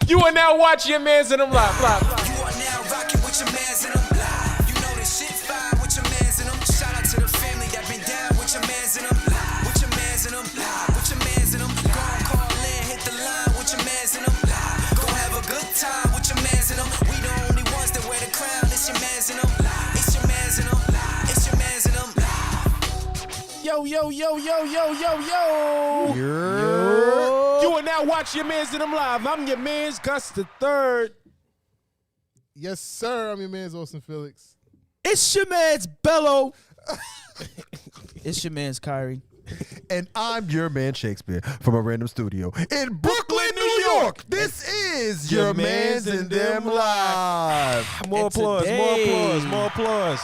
You are now watching Yah Mans in them live. You are now rocking with your mans in them live. You know this shit fire with your mans in them. Shout out to the family that been down with your mans in them live. With your mans in them live. With your mans in them. Go and call in, hit the line with your mans in them live. Go have a good time with your mans in them. We the only ones that wear the crown. It's your mans in them live. It's your mans in them live. It's your mans in them live. Yo. You are now watching Yah Mans in them live. I'm your man's Gus the Third. Yes, sir. I'm your man's Austin Felix. It's your man's Bello. It's your man's Kyrie. And I'm your man Shakespeare from a random studio in Brooklyn, New York. This is Yah Mans in them live. More And applause, today- more applause.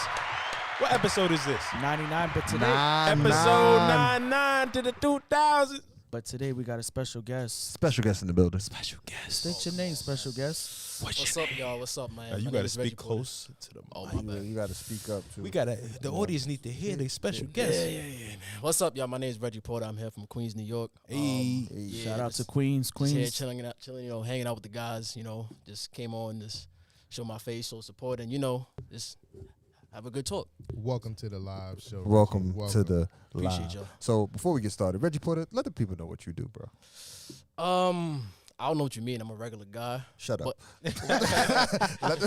What episode is this? 99, but today, Episode 99 to the 2000s. but today we got a special guest. Special guest in the building. Special guest. State your name, special guest. What's up, y'all? What's up, man? You My gotta name is Reggie speak Porter. close to the Oh, mic. my bad. You got to speak up too. We gotta. The audience need to hear the special guest. Yeah. What's up, y'all? My name is Reggie Porter. I'm here from Queens, New York. Hey. Yeah, Shout out just- to Queens, Just here Queens. chilling, you know, hanging out with the guys. You know, just came on, just show my face, show support, and you know, just have a good talk. Welcome to the live show. Welcome to the Appreciate live. y'all. So before we get started, Reggie Porter, let the people know what you do, bro. I don't know what you mean. I'm a regular guy. Shut up. But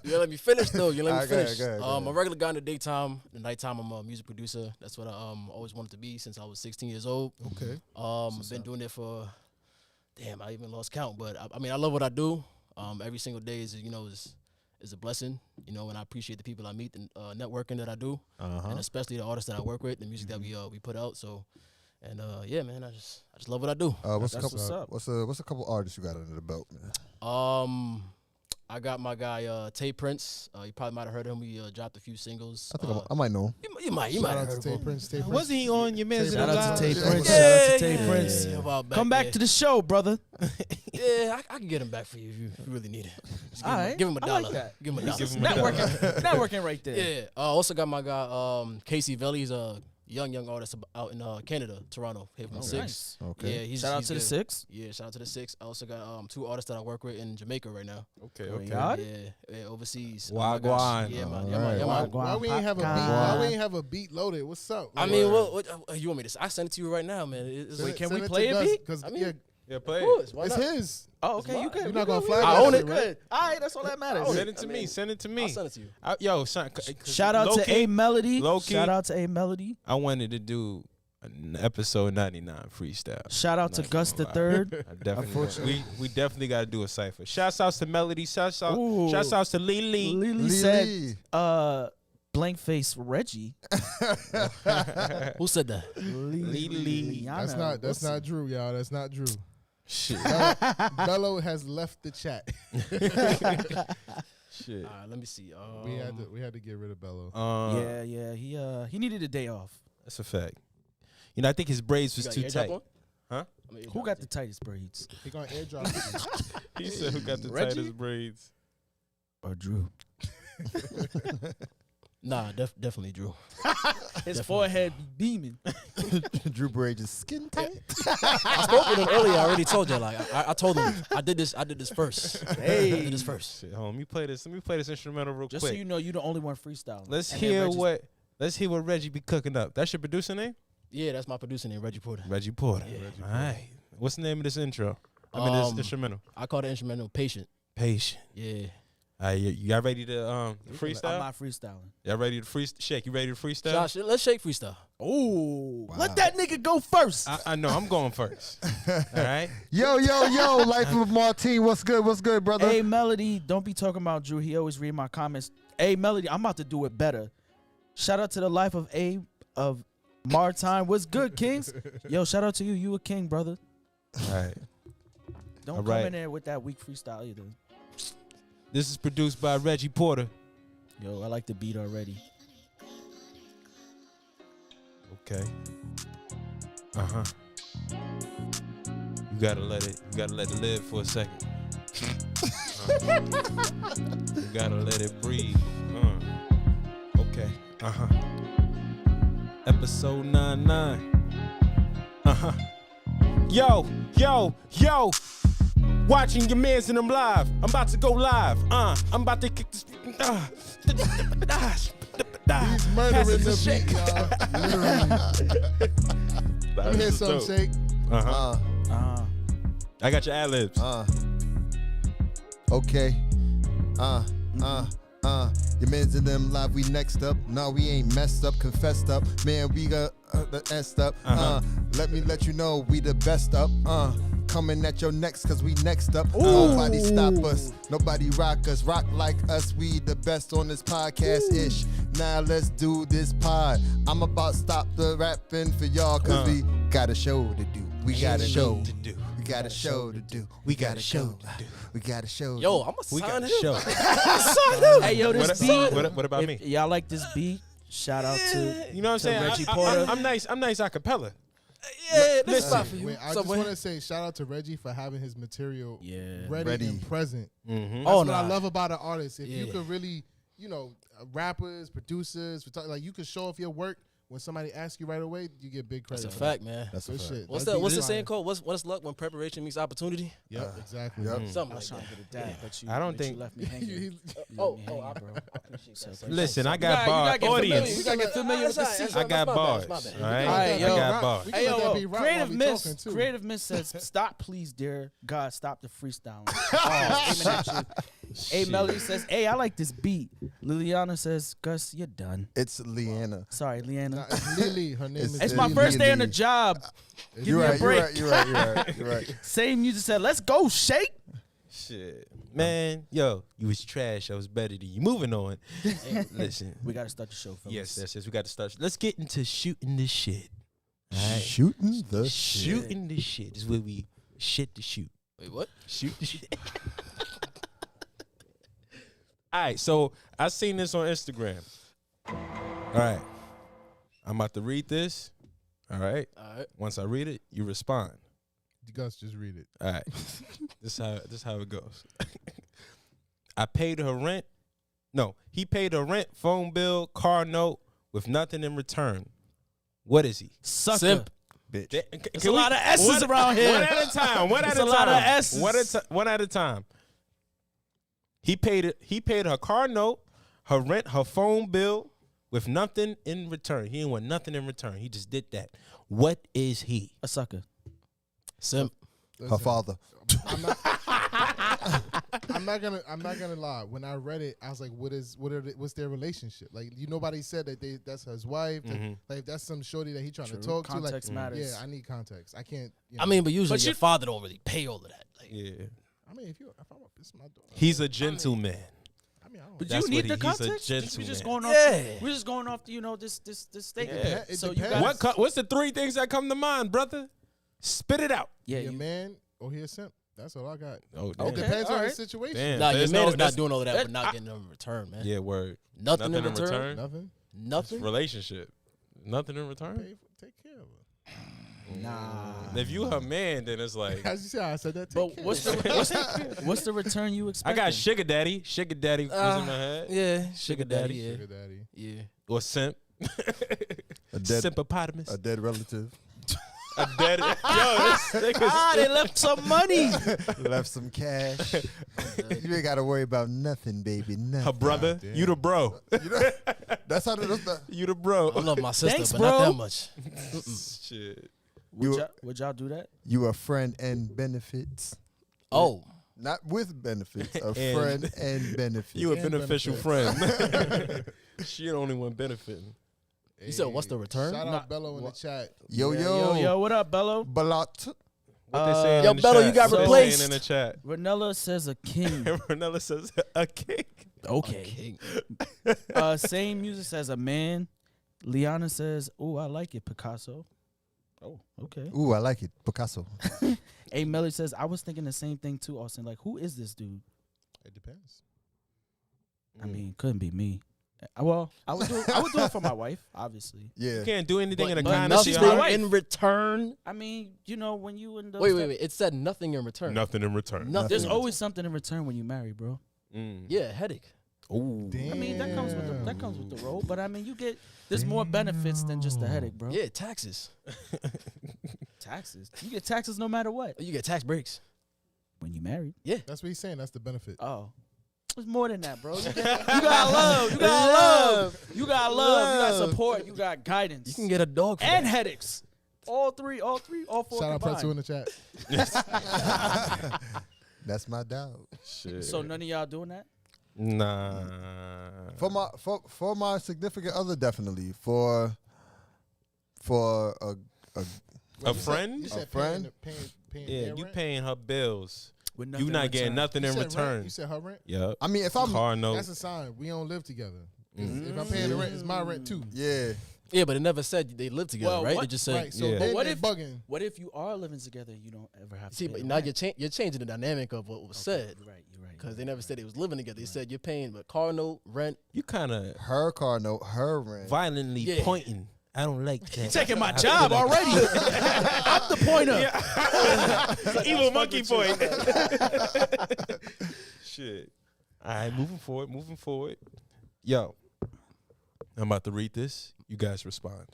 you let me finish though. You let me Alright, go ahead, finish. go ahead, go ahead. I'm a regular guy in the daytime. The nighttime, I'm a music producer. That's what I always wanted to be since I was 16 years old. Okay. I've been doing it for, damn, I even lost count. But I mean, I love what I do. Every single day is, you know, is a blessing. You know, and I appreciate the people I meet and networking that I do, and especially the artists that I work with, the music that we put out. So, and yeah, man, I just love what I do. What's That's what's up. what's a couple artists you got under the belt, man? I got my guy Tay Prince. You probably might have heard of him. We dropped a few singles. I think I might know him. You might Shout have out heard to of Tay him. Prince. Tay Prince. Wasn't he on Yah Mans in Shout them out to live? Tay Yeah. Prince. Yeah, Shout out to Tay Prince. Yeah, a while back, Come back yeah. to the show, brother. Yeah, I can get him back for you if you really need it. Just All right. give him a I dollar. like that. Give him a dollar. Give him a dollar. Networking right there. Yeah. I also got my guy Casey Veli. He's a young artist out in Canada, Toronto. Here from the Six. Nice. Okay. Yeah, he's Shout out he's to the good. Six. Yeah, shout out to the Six. I also got two artists that I work with in Jamaica right now. Okay, Oh, okay. yeah. Yeah, overseas. Oh my Wagwan. gosh. Yeah, man. All Yeah, man. Yeah, right. man. Wagwan. Why we ain't have a beat? Popcorn. Why we ain't have a beat loaded? What's up? I mean, what you want me to? I send it to you right now, man. It's Wait, like, can we play a beat? Because I mean, Yeah, play of it. course, why it's not? his. Oh, okay. You good. You're not gonna we flag good. I own that it. shit, right? Good. All right, that's all that matters. Send it to I me. mean, Send it to me. I'll send it to you. Yo, son, Shout out to A Melody. low-key. Shout out to A Melody. I wanted to do an episode 99 freestyle. Shout out to Not Gus gonna the lie. Third. I definitely, Unfortunately. we definitely got to do a cipher. Shouts outs to Melody. Shouts Ooh. outs to Lily. Lily said, blank face Reggie. Who said that? Lily. That's not Drew, y'all. That's not Drew. Shit. Bello has left the chat. Shit. All right, let me see. We had to get rid of Bello. Yeah. He needed a day off. That's a fact. You know, I think his braids was too tight. Huh? Who got the tightest braids? He gonna airdrop it. He said who got the Reggie? tightest braids? Or Drew? Nah, definitely Drew. His forehead beaming. Drew Bridge is skin tight. I spoke with him earlier. I already told you. Like I told him I did this first. Hey. I did this first. Shit, hold on. Let me play this instrumental real Just quick. so you know, you're the only one freestyling. Let's And then hear Reggie's- what Reggie be cooking up. That's your producer name? Yeah, that's my producer name, Reggie Porter. Reggie Porter. Yeah. All right. What's the name of this intro? I mean, this instrumental. I call the instrumental "Patient." Patient. Yeah. All right, y'all ready to freestyle? I'm not freestyling. Y'all ready to freestyle? Shake, you ready to freestyle? Josh, let's shake freestyle. Ooh. Let that nigga go first. I know. I'm going first. All right. Yo, Life of Martine. What's good, brother? Hey, Melody, don't be talking about Drew. He always read my comments. Hey, Melody, I'm about to do it better. Shout out to the life of of Martine. What's good, Kings? Yo, shout out to you. You a king, brother. All right. Don't All come right. in there with that weak freestyle either. This is produced by Reggie Porter. Yo, I like the beat already. Okay. You gotta let it live for a second. You gotta let it breathe. Okay. Episode 99. Yo. watching your mans and them live. I'm about to go live. I'm about to kick this. He's murdering the beat, y'all. Literally. Let me hear some shake. I got your ad libs. Okay. Your mans and them live, we next up. No, we ain't messed up, confessed up. Man, we got the S up. Let me let you know we the best up. Coming at your next, cause we next up. Nobody stop us, nobody rock us. Rock like us, we the best on this podcast-ish. Now let's do this pod. I'm about to stop the rapping for y'all, cause we got a show to do. We got a show to do. We got a show to do. We got a show to do. We got a show. Yo, I'm We sign got a him. show. Hey, yo, this beat. What about me? Y'all like this beat? Shout out to You know what I'm saying? Reggie Porter. I'm nice a cappella. Yeah, this spot for you. Wait, I just want to say shout out to Reggie for having his material ready and present. That's Oh, what no. I love about an artist. If you Yeah. could really, rappers, producers, like you could show off your work. When somebody asks you right away, you get big credit. That's a for that. fact, man. That's a Good fact. shit. What's That the beat is saying fire. called? What's luck when preparation meets opportunity? Yep, exactly. Yep. Something I like was trying that. to get it down, but you, I don't but think- you left me hanging. He- You left me hanging, bro. So, Listen, I You got bars. get familiar. Audience. You gotta get familiar with the seat. I got bars. All bad. right, Alright, I yo. got bars. We Hey, can let that yo, be rap Creative while we Miss. talking, too. Creative Miss says, "Stop, please, dear God, stop the freestyling." Aiming at you. Hey, Melody says, "Hey, I like this beat." Liliana says, "Gus, you're done." It's Leanna. Sorry, Leanna. Nah, it's Lily. Her name is It's It's my Lily. first day on the job. Give You're me a right, you're break. right, you're right, you're right, you're right. Same music said, "Let's go, shake." Shit, man, yo, you was trash. I was better than you. Moving on. Listen, We gotta start the show, fellas. yes. We got to start. Let's get into shooting this shit. All right, Shooting the shit. shooting this shit is where we shit to shoot. Wait, what? Shoot the shit. All right, so I seen this on Instagram. All right, I'm about to read this. All right. All right. Once I read it, you respond. Gus, just read it. All right. This how it goes. I paid her rent. No, he paid her rent, phone bill, car note with nothing in return. What is he? Sucker. Simp. Bitch. There's a lot of S's around here. One at a time. One at It's a a time. lot of S's. One at a time. He paid her car note, her rent, her phone bill with nothing in return. He didn't want nothing in return. He just did that. What is he? A sucker. Simp. Her father. I'm not gonna lie. When I read it, I was like, what's their relationship? Like, nobody said that that's his wife. That, like, that's some shorty that he trying to talk Context to. Like, matters. yeah, I need context. I can't. I mean, but usually But your you- father don't really pay all of that. Like, Yeah. I mean, if it's my daughter. He's a gentleman. I mean, I don't. But That's you need what the he's a context. We just gentleman. going off. Yeah. We're just going off. This statement. Yeah. It So you depends. guys. What's the three things that come to mind, brother? Spit it out. Yeah. Your You, man or he a simp. That's all I got. Oh, It damn. depends on alright. the situation. Damn. nah, your There's man no- is not that's- doing all of that, that- but not getting in return, man. Yeah, word. Nothing in return. Nothing. Nothing. Relationship. Nothing in return. Take care of her. nah. If you her man, then it's like As you see how I said that. But what's the return you I expect? got sugar daddy. Sugar daddy was in my head. Yeah, Sugar daddy. Yeah, Sugar daddy. yeah. Or simp. A dead, Symphopotamus. a dead relative. A dead. Yo, this nigga's They left some money. Left some cash. You ain't got to worry about nothing, baby. Nothing. her brother. damn. You the bro. That's how the You the bro. I love my sister, Thanks, but bro. not that much. Shit. Would y'all do that? you a friend and benefits. Oh, Not with benefits. A And- friend and benefits. You a And beneficial friend. She the only one benefiting. you said what's the return? Shout Nah, out Bello in the chat. Yo, Yo, what up, Bello? Balot. What they saying Yo, in the Bello, chat? you got What they replaced. saying in the chat. Ranella says a king. Ranella says a cake. Okay. King. Same music says a man. Liana says, "Oh, I like it, Picasso." Oh, okay. Ooh, I like it. Picasso. A Melly says, "I was thinking the same thing too, Austin. Like, who is this dude?" It depends. I mean, couldn't be me. Well, I would do it for my wife, obviously. Yeah. You can't do anything in a But kindness of your nothing heart. in return. I mean, when you in those Wait. It said nothing in return. Nothing in return. Nothing. there's in always something in return when you marry, bro. Yeah, headache. Ooh. Damn. I mean, that comes with the role, but I mean, there's more benefits than just the headache, bro. Yeah, taxes. Taxes. You get taxes no matter what. You get tax breaks. When you married. That's what he's saying. That's the benefit. Oh. It's more than that, bro. You got love. You got love. You got love. You got support. You got guidance. You can get a dog for and that. headaches. All four Shout out combined. Pretzel in the chat. That's my dog. Shit. So none of y'all doing that? Nah. For my significant other, definitely. For A friend? You said friend? Paying Yeah, their you rent? paying her bills. With You nothing not in getting return. nothing You in said return. Rent? You said her rent? Yep. I mean, if I'm Car note. That's a sign. We don't live together. If I'm paying the rent, it's my rent too. yeah, Yeah, but it never said they live together, Well, right? what- It just said. Right. So Yeah. then What they're if- bugging? What if you are living together? You don't ever have to. See, pay but the now rent? you're changing the dynamic of what was said. You're right. Because they never said they was living together. They said you're paying but car note, rent. You kind of her car note, her rent. violently Yeah. pointing. I don't like that. Taking my job already. I'm the pointer. Evil monkey point. Shit. All right, moving forward. Yo, I'm about to read this. You guys respond.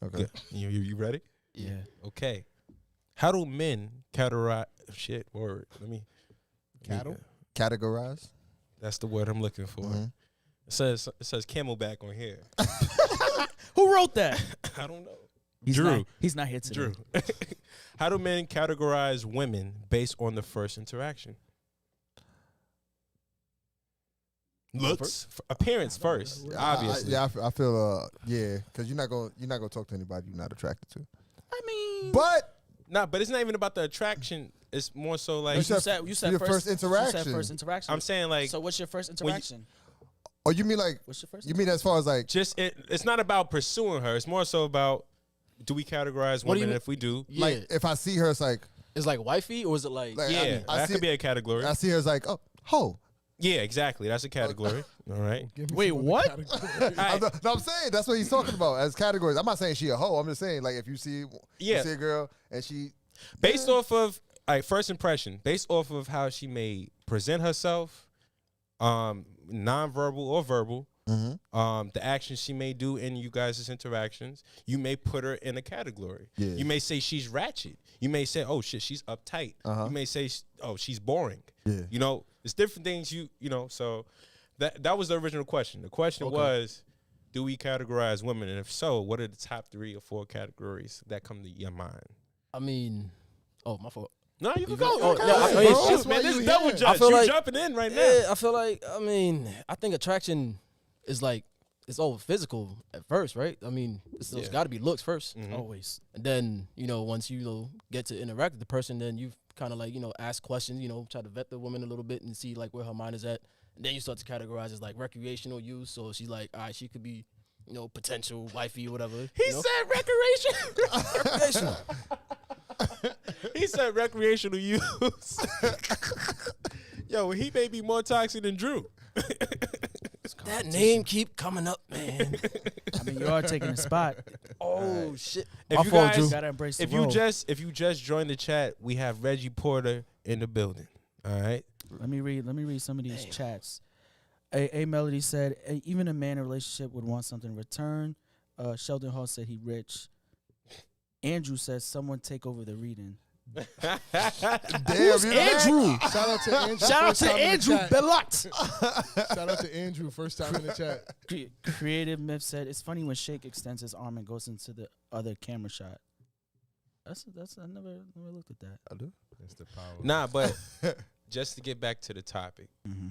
Okay. You ready? Yeah. Okay. How do men categorize? Shit, word. Let me. Cattle? Categorize. That's the word I'm looking for. Mhm. It says camelback on here. Who wrote that? I don't know. Drew. He's not here today. Drew. How do men categorize women based on the first interaction? Looks, appearance first, obviously. I feel because you're not gonna talk to anybody you're not attracted to. I mean, But But it's not even about the attraction. It's more so like You you said said your first first interaction. You said first interaction. I'm saying like So what's your first when you- interaction? oh, you mean like What's your first? you mean as far as like just it's not about pursuing her. It's more so about do we categorize What do you women? mean? If we do, Yeah. like if I see her, it's like It's like wifey or is it like? Like, yeah, I that see- could be a category. I see her, it's like ho. Yeah, exactly. That's a category. All right. Give me Wait, some other what? categories. I'm saying that's what he's talking about as categories. I'm not saying she a hoe. I'm just saying like if you see Yeah. you see a girl and she Based off of first impression, based off of how she may present herself, nonverbal or verbal, the actions she may do in you guys' interactions, you may put her in a category. Yeah. You may say she's ratchet. You may say, oh shit, she's uptight. You may say, oh, she's boring. Yeah. You know, it's different things you know, so that was the original question. The question was, do we categorize women? And if so, what are the top 3 or 4 categories that come to your mind? I mean, oh my fault. No, you can You go. got- You oh, can yeah, go. I- Bro, yeah, shoot, that's man, why this you is double here. judge. I feel You like- jumping in right now. Yeah, I feel like I think attraction is like it's all physical at first, right? I mean, it's Yeah. got to be looks first, Always. and then once you get to interact with the person, then you kind of like ask questions, try to vet the woman a little bit and see like where her mind is at, and then you start to categorize as like recreational use. So she's like, all right, she could be potential wifey or whatever. He said recreational. He said recreational use. Yo, he may be more toxic than Drew. That name keep coming up, man. I mean, you are taking a spot. Oh shit! If My you fault, guys- Drew. Gotta embrace the If role. you just joined the chat, we have Reggie Porter in the building. All right. Let me read some of these chats. A Melody said, even a man in a relationship would want something in return. Sheldon Hall said he rich. Andrew says someone take over the reading. damn Andrew? Shout out to Andrew. Shout out first to time in the Andrew chat. Belot. Shout out to Andrew. First time in the chat. Creative Myth said it's funny when Shake extends his arm and goes into the other camera shot. That's I never looked at that. I do. It's the power. Nah, but just to get back to the topic. Mm-hmm.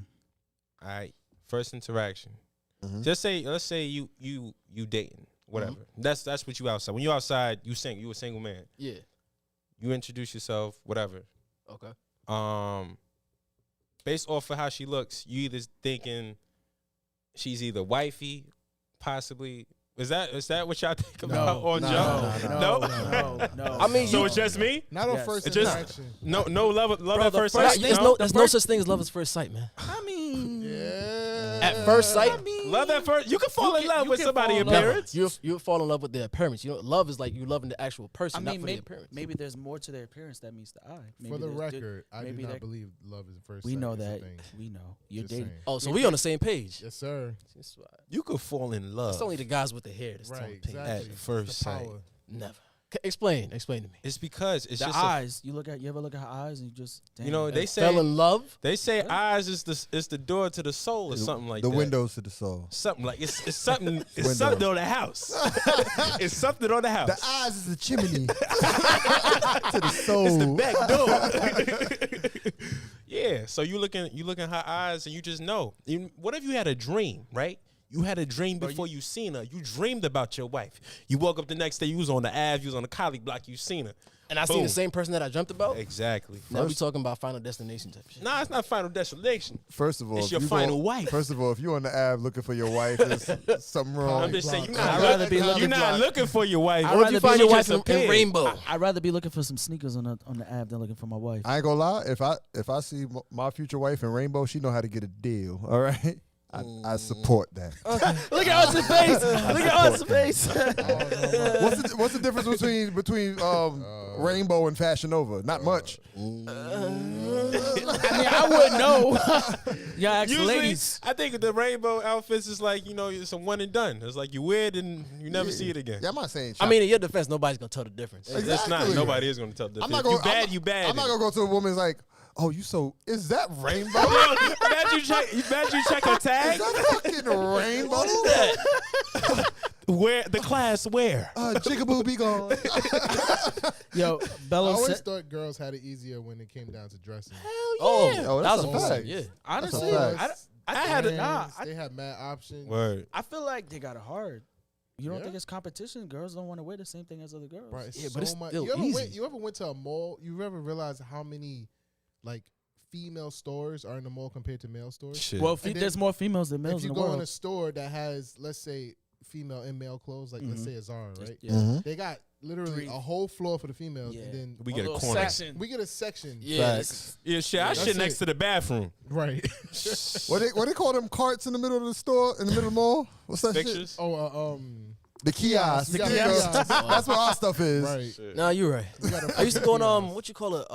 All right. First interaction. Mhm. Let's say you dating, whatever. That's what you outside. When you outside, you a single man. Yeah. You introduce yourself, whatever. Okay. Based off of how she looks, you either thinking she's either wifey, possibly. Is that what y'all think about on jump? No. I mean, So you- it's just me? Not on Yes. first It just- interaction. No love at first Nah, sight. there's no such thing as love at first sight, man. I mean, Yeah. At first sight, Love at first. You can fall in love you with can somebody's fall in love. appearance. you fall in love with their appearance. Love is like you loving the actual person, I not mean, for maybe, the appearance. maybe there's more to their appearance that meets the eye. Maybe For the there's record, I do maybe not there- believe love is first we sight. know It's a that. thing. We know you're Just dating. saying. Oh, so we on the same page. Yes, sir. You could fall in love It's only the guys with the hair that's on Right, the page. exactly. At first It's the sight. power. Never. Explain to me. It's because it's The just eyes. You ever look at her eyes and you just damn. you know they say Fell in love. they say eyes is the door to the soul or something like The that. windows to the soul. Something like it's something it's Window. something on the house. It's something on the house. The eyes is the chimney to the soul. It's the back door. Yeah. So you look in her eyes and you just know. What if you had a dream, right? You had a dream before you seen her. You dreamed about your wife. You woke up the next day, you was on the Ave, you was on the collie block, you seen her. And I seen Boom. the same person that I dreamt about. Exactly. Now we talking about Final Destination type shit. Nah, it's not Final Destination. First of all, It's if your you final wife. First of all, if you're on the Ave looking for your wife, there's something wrong. I'm just saying, I'd you're not looking for your wife. I'd What if you find your wife in appeared. rainbow? I'd rather be looking for some sneakers on the app than looking for my wife. I ain't gonna lie. If I see my future wife in rainbow, she know how to get a deal. All right, I support that. Look at Austin's face. Look at Austin's face. What's the difference between rainbow and Fashion Nova? Not much. I mean, I wouldn't know. Yeah, ask the Usually, ladies. I think the rainbow outfits is like, it's a one and done. It's like you wear it and you never see it again. Yeah, I'm not saying. I mean, in your defense, nobody's gonna tell the difference. It's not. Exactly. Nobody is going to tell the I'm difference. not gonna. You bad, you bad. I'm not gonna go to a woman's like, oh, is that rainbow? Imagine you check her tag. Is that fucking rainbow? What is that? Where the class where? Jigaboo be gone. Yo, I Bello always said. thought girls had it easier when it came down to dressing. Oh, Oh, that that's was a a fact. Yeah. Honestly, That's a I had it. Nah, Bands, they had mad options. Word. I feel like they got it hard. You don't Yeah. think it's competition? Girls don't want to wear the same thing as other girls. Right, it's Yeah, but it's so much. still You ever, easy. you ever went to a mall? You ever realized how many like female stores are in the mall compared to male stores? Shit. Well, And then there's more females than males If you in the go in world. a store that has, let's say, female and male clothes, like let's say a Zara, right? Yeah. They got literally a whole floor for the females, Yeah. and then we get a little corner. section. we get a section. Yeah. Facts. Yeah, shit. I That's shit next it. to the bathroom. Right. What they call them carts in the middle of the store, in the middle of the mall? What's that shit? Pictures. Oh, The kiosk. We The got a kiosk. kiosk. That's where our stuff is. right. Nah, you're right. We got a I used to go fucking on kiosk. what you call it,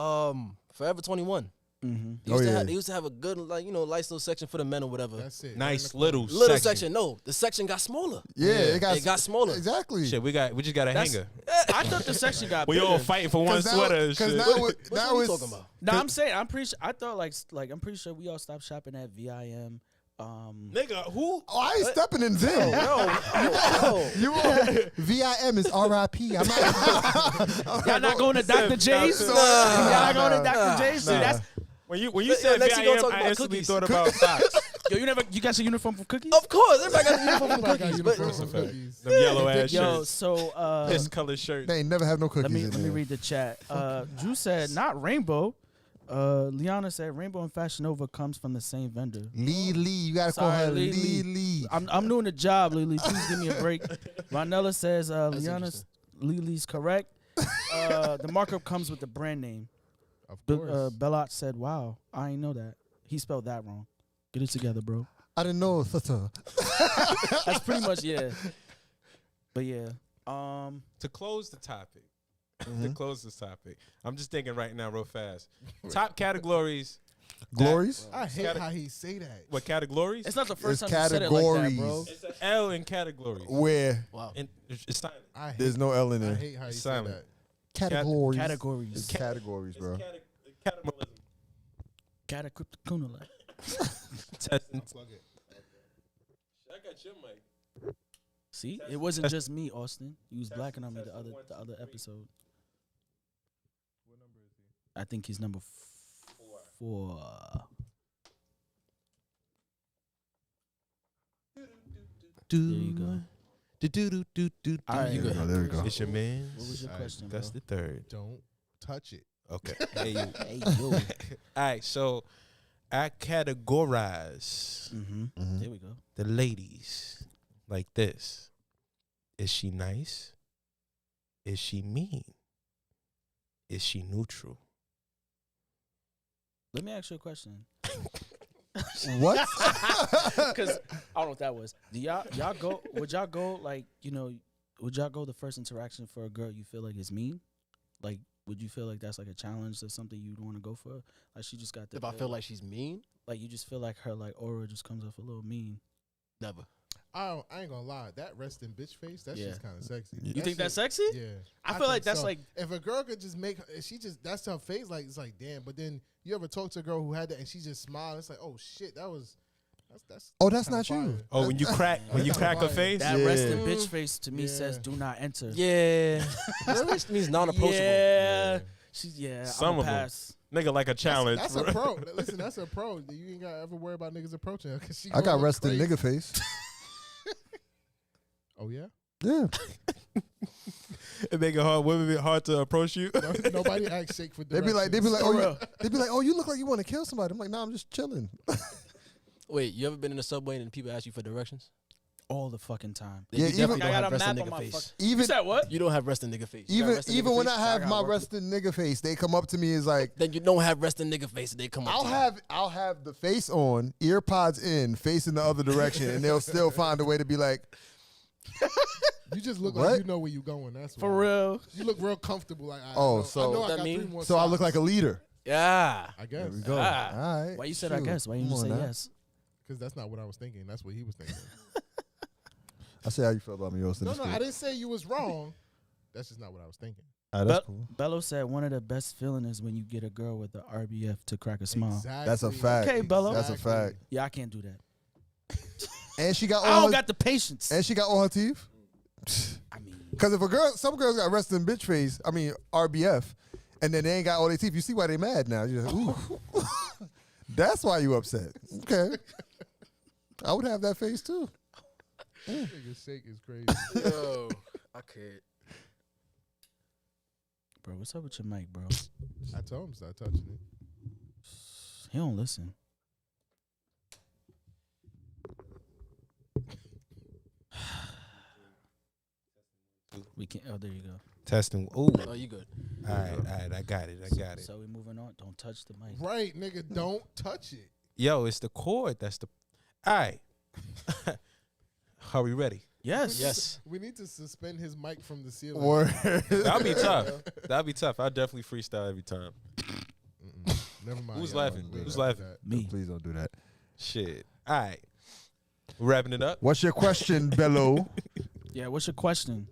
Forever 21. Mm-hmm. They used to have a good nice little section for the men or whatever. That's it. Nice Right in the little Little section. section. No, the section got smaller. Yeah, It got smaller. Exactly. Shit, we just got a hanger. I thought the section got We bigger. all fighting for one sweater and shit. now, What now are you it's talking about? No, I'm saying I'm pretty sure. I thought like I'm pretty sure we all stopped shopping at VIM. Nigga, who? Oh, I ain't stepping in Vim. No. You VIM is RIP. I'm not. Y'all not going to Dr. J's? Nah. Y'all not going to Dr. J's? See, that's When you said Lexi gonna VIM, talk I about instantly cookies. thought about socks. yo. You got your uniform from Cookies? Of course, everybody got a uniform from Got cookies. But uniforms and cookies. Them yellow ass Yo, shirts. so Piss colored shirts. They ain't never have no cookies. let me read the chat. Drew said not rainbow. Liana said rainbow and Fashion Nova comes from the same vendor. Lee. You gotta call Sorry, her Lee, Lee. I'm doing the job, Lily. Please give me a break. Ronella says Liana's Lily's correct. The markup comes with the brand name. Of course. Bellot said, "Wow, I ain't know that. He spelled that wrong. Get it together, bro." I didn't know. That's pretty much yeah. But yeah, To close the topic. To close this topic. I'm just thinking right now real fast. Top categories. Glories. I hate how he say that. What categories? it's not the first It's time you said it like that, bro. categories. It's an L in categories. Where wow. And it's silent. I hate, there's no L in I there. hate how he say Silent. that. Categories. Categories. It's categories, bro. Catacrypticunula. Testing. Plug it. I got your mic. See, it wasn't just me, Austin. You was blacking on me the other episode. What number is he? I think he's number 4. There you go. All right, You good. Oh, there we go. It's your man. What was your question, bro? That's the third. Don't touch it. Okay. Hey, you. Hey, yo. All right, so I categorize Mm-hmm. There we go. the ladies like this. Is she nice? Is she mean? Is she neutral? Let me ask you a question. What? Because I don't know what that was. Do y'all go? Would y'all go like Would y'all go the first interaction for a girl you feel like is mean? Like, would you feel like that's like a challenge or something you'd want to go for? Like she just got the. If I feel like she's mean, like you just feel like her like aura just comes off a little mean. never. I ain't gonna lie. That resting bitch face, that's Yeah. just kind of sexy. You That think that's shit- sexy? Yeah. I feel like think that's so. like if a girl could just make, if she just, that's her face. Like it's like damn. But then you ever talk to a girl who had that and she just smiled? It's like oh shit, that's. Oh, that's kinda not you. fire. Oh, when you crack a face. that Yeah. resting bitch face to me Yeah. says do not enter. Yeah, that means non-approachable. Yeah. She's Some I'm of a 'em. pass. Nigga like a challenge. That's a pro. Listen, that's a pro. You ain't gotta ever worry about niggas approaching her because she. I gonna got look resting crazy. nigga face. Oh yeah. Yeah. It make it hard. Women it hard to approach you. Nobody asks Shake for They directions. be like, For oh, real. you look like you want to kill somebody. I'm like, nah, I'm just chilling. Wait, you ever been in the subway and people ask you for directions? All the fucking time. Then you even- definitely I don't got have a resting map on nigga my face. fuck. Even You said what? You don't have resting nigga face. You got resting even nigga when face? I have I got my work. resting nigga face, they come up to me as like, Then you don't have resting nigga face. They come up. to you. I'll have the face on, ear pods in, facing the other direction, and they'll still find a way to be like, You just look What? like you know where you going. That's For why. real. You look real comfortable. Like Oh, I so- know I that got mean? 3 more so I look socks, like a leader. Yeah. I There guess we go. Ah. All right. Why you said I Shoot. guess? Why you Come just say on now. yes? because that's not what I was thinking. That's what he was thinking. I say how you feel about me, Austin. No, It's no, cool. I didn't say you was wrong. That's just not what I was thinking. All right, that's cool. Bello said one of the best feeling is when you get a girl with the RBF to crack a smile. Exactly. That's a fact. Okay, Bello. That's a fact. Yeah, I can't do that. And she got I all don't her, got the patience. and she got all her teeth. I mean, Because if a girl, some girls got resting bitch face, I mean RBF, and then they ain't got all their teeth. You see why they mad now? You're like, ooh. That's why you upset. Okay. I would have that face too. Nigga Shake is crazy. Yo, I can't. bro, what's up with your mic, bro? I told him stop touching it. He don't listen. We can't. Oh, there you go. Testing. Ooh. Oh, you good? All right. I got it. So we moving on. Don't touch the mic. Right, nigga, don't touch it. Yo, it's the cord. That's the. All right. Are we ready? Yes. Yes. We need to suspend his mic from the ceiling. Word. That'll be tough. That'll be tough. I'll definitely freestyle every time. Never mind. Who's y'all. laughing? We ain't Who's gonna do laughing? that. Me. Please don't do that. Shit. All right. We're wrapping it up. What's your question, Bello? Yeah. What's your question?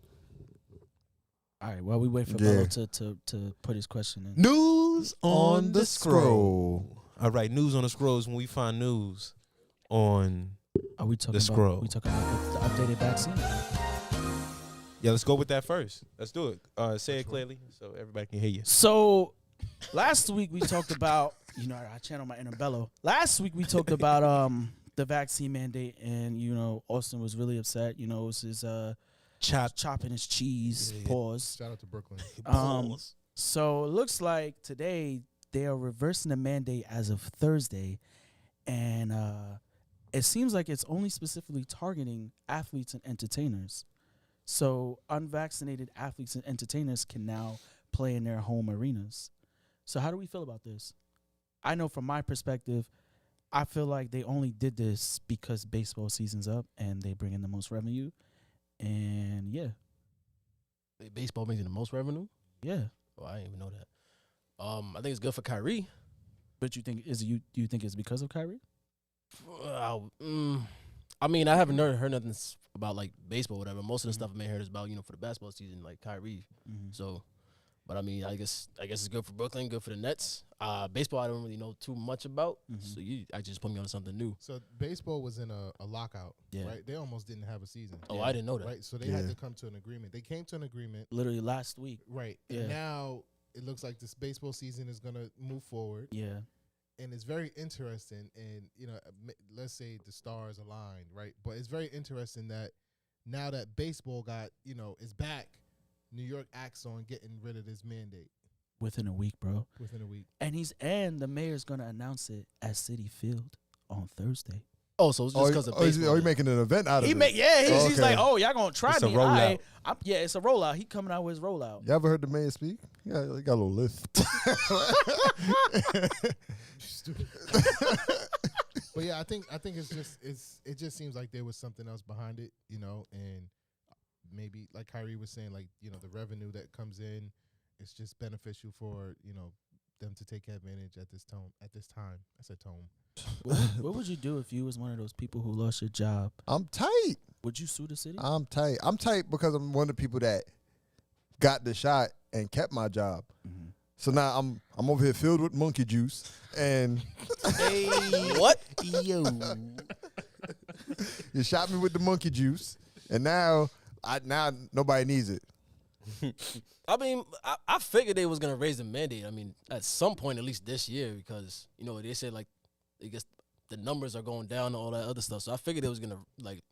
All right. While we wait for Yeah. Bello to put his question in. News on the scroll. All right. News on the scrolls. When we find news on. Are we talking The about? scroll. We talking about the updated vaccine? Yeah, let's go with that first. Let's do it. Say it clearly so everybody can hear you. So last week we talked about, I channel my inner Bello. Last week we talked about the vaccine mandate, and Austin was really upset. It was his chopping his cheese. Yeah. Pause. Shout out to Brooklyn. So it looks like today they are reversing the mandate as of Thursday, and it seems like it's only specifically targeting athletes and entertainers. So unvaccinated athletes and entertainers can now play in their home arenas. So how do we feel about this? I know from my perspective, I feel like they only did this because baseball season's up and they bring in the most revenue. And yeah. Baseball making the most revenue. Yeah. Oh, I didn't even know that. I think it's good for Kyrie. But do you think it's because of Kyrie? I mean, I haven't heard nothing about like baseball or whatever. Most of the stuff I may heard is about for the basketball season, like Kyrie. Mm-hmm. So, but I mean, I guess it's good for Brooklyn, good for the Nets. Baseball, I don't really know too much about. Mhm. So I just put me on something new. So baseball was in a lockout, Yeah. right? They almost didn't have a season. Oh, I didn't know that. Right, so they had Yeah. to come to an agreement. They came to an agreement, Literally last week. right? Yeah. And now it looks like this baseball season is gonna move forward, Yeah. and it's very interesting. And let's say the stars align, right? But it's very interesting that now that baseball is back, New York acts on getting rid of this mandate Within a week, bro. within a week. And the mayor's gonna announce it at Citi Field on Thursday. Oh, so it's just because of baseball. Are you making an event out of it? He's Okay. like, oh, y'all gonna try It's a me? rollout. It's a rollout. He coming out with his rollout. You ever heard the mayor speak? Yeah, he got a little list. Stupid. But yeah, I think it just seems like there was something else behind it, and maybe like Kyrie was saying, like the revenue that comes in, it's just beneficial for them to take advantage at this time. I said tone. What would you do if you was one of those people who lost your job? I'm tight. Would you sue the city? I'm tight. I'm tight because I'm one of the people that got the shot and kept my job. Mm-hmm. So now I'm over here filled with monkey juice and What? Yo. you shot me with the monkey juice, and now nobody needs it. I mean, I figured they was gonna raise the mandate. I mean, at some point, at least this year, because they said like, I guess the numbers are going down and all that other stuff. So I figured it was gonna like